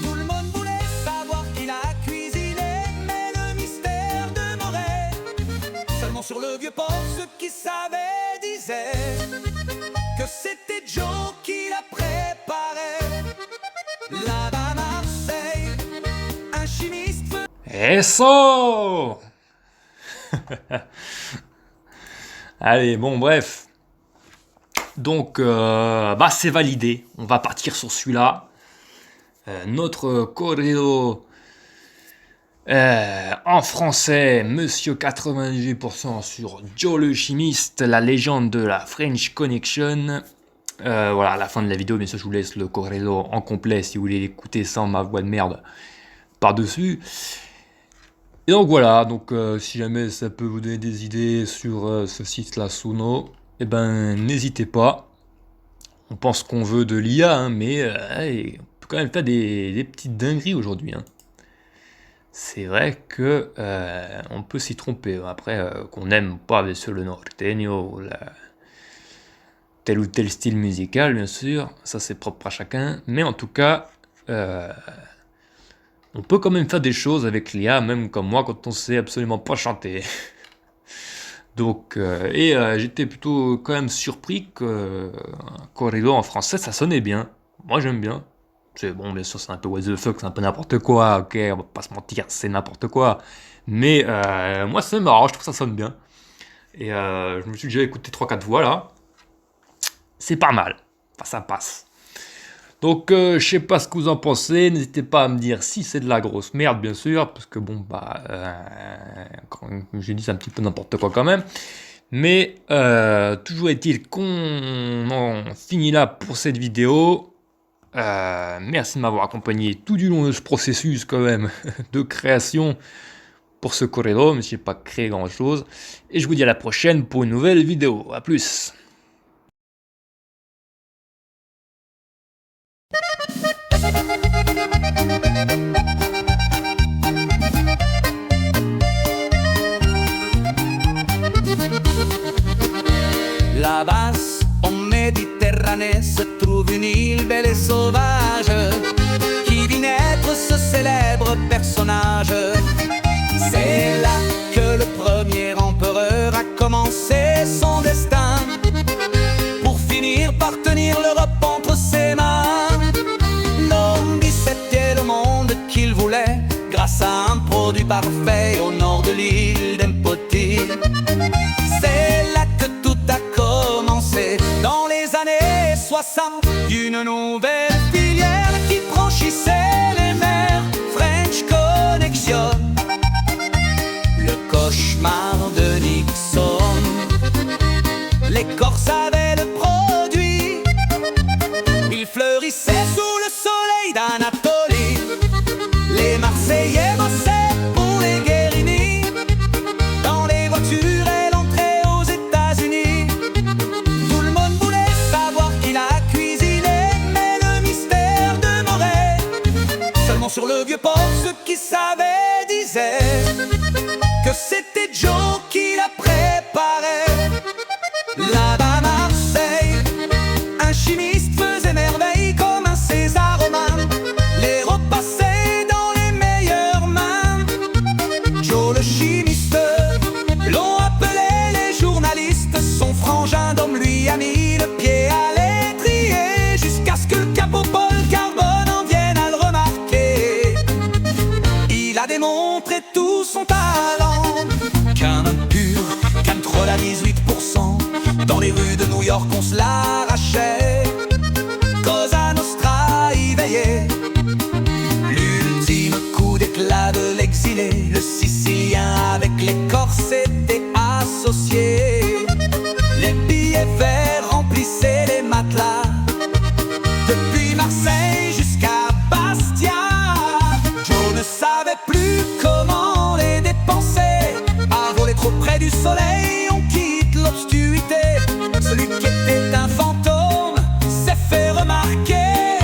Tout le monde voulait savoir qui l'a cuisiné, mais le mystère demeurait. Seulement sur le vieux port, ceux qui savaient disaient que c'était Joe qui l'a préparé. Là-bas à Marseille, un chimiste.
Et ça. Allez, bon, bref. Donc, bah, c'est validé. On va partir sur celui-là. Notre corrido en français, Monsieur 98% sur Joe le chimiste, la légende de la French Connection. Voilà, à la fin de la vidéo, bien sûr, je vous laisse le corrido en complet si vous voulez l'écouter sans ma voix de merde par-dessus. Et donc voilà, donc si jamais ça peut vous donner des idées sur ce site-là, Suno, eh ben n'hésitez pas. On pense qu'on veut de l'IA, hein, mais on peut quand même faire des petites dingueries aujourd'hui. Hein. C'est vrai que on peut s'y tromper. Après, qu'on n'aime pas bien sûr le norteño, tel ou tel style musical, bien sûr, ça c'est propre à chacun. Mais en tout cas, on peut quand même faire des choses avec l'IA, même comme moi, quand on sait absolument pas chanter. Donc, j'étais plutôt quand même surpris que corrido en français, ça sonnait bien. Moi, j'aime bien. C'est bon, bien sûr, c'est un peu what the fuck, c'est un peu n'importe quoi, ok, on va pas se mentir, c'est n'importe quoi. Mais moi, c'est marrant, je trouve que ça sonne bien. Et je me suis déjà écouté 3-4 fois, là. C'est pas mal. Enfin, ça passe. Donc, je sais pas ce que vous en pensez. N'hésitez pas à me dire si c'est de la grosse merde, bien sûr, parce que bon, bah, comme j'ai dit, c'est un petit peu n'importe quoi quand même. Mais toujours est-il qu'on en finit là pour cette vidéo. Merci de m'avoir accompagné tout du long de ce processus quand même de création pour ce corrido, mais je n'ai pas créé grand chose. Et je vous dis à la prochaine pour une nouvelle vidéo. A plus.
Là-bas, en Méditerranée, se trouve une île belle et sauvage qui vit naître ce célèbre personnage. C'est là que le premier empereur a commencé son destin, pour finir par tenir l'Europe entre ses mains. L'homme disséquait le monde qu'il voulait, grâce à un produit parfait au nord de l'île d'Empoti. C'est là que tout a commencé, dans les années 60, une nouvelle filière cauchemar de Nixon. Les Corses avaient le produit, il fleurissait sous le soleil d'Anatolie. Les Marseillais bossaient pour les Guérini, dans les voitures et l'entrée aux États-Unis. Tout le monde voulait savoir qui l'a cuisiné, mais le mystère demeurait. Seulement sur le vieux port, ceux qui savaient disaient que c'était Joe qui la préparait. Là-bas à Marseille, un chimiste faisait merveille comme un César romain. Les repassaient dans les meilleures mains. Joe le chimiste, l'ont appelé les journalistes. Son frangin d'homme lui a mis le pied à l'étrier, jusqu'à ce que le capot Paul Carbone en vienne à le remarquer. Il a démontré tout son talent, qu'un homme pur, qu'un troll à 18%. Dans les rues de New York on se l'arrachait, Cosa Nostra y veillait. L'ultime coup d'éclat de l'exilé, le Sicilien avec les Corses était associé. Les billets verts remplissaient les matelas, depuis Marseille jusqu'à Bastia. Joe ne savait plus comment les dépenser. À voler trop près du soleil, on quitte l'obscurité. Celui qui était un fantôme s'est fait remarquer.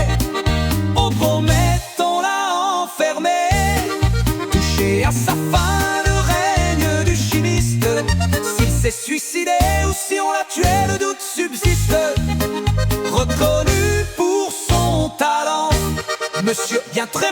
Au Beaumet, on l'a enfermé, touché à sa fin le règne du chimiste. S'il s'est suicidé ou si on l'a tué, le doute subsiste. Reconnu pour son talent, monsieur bien très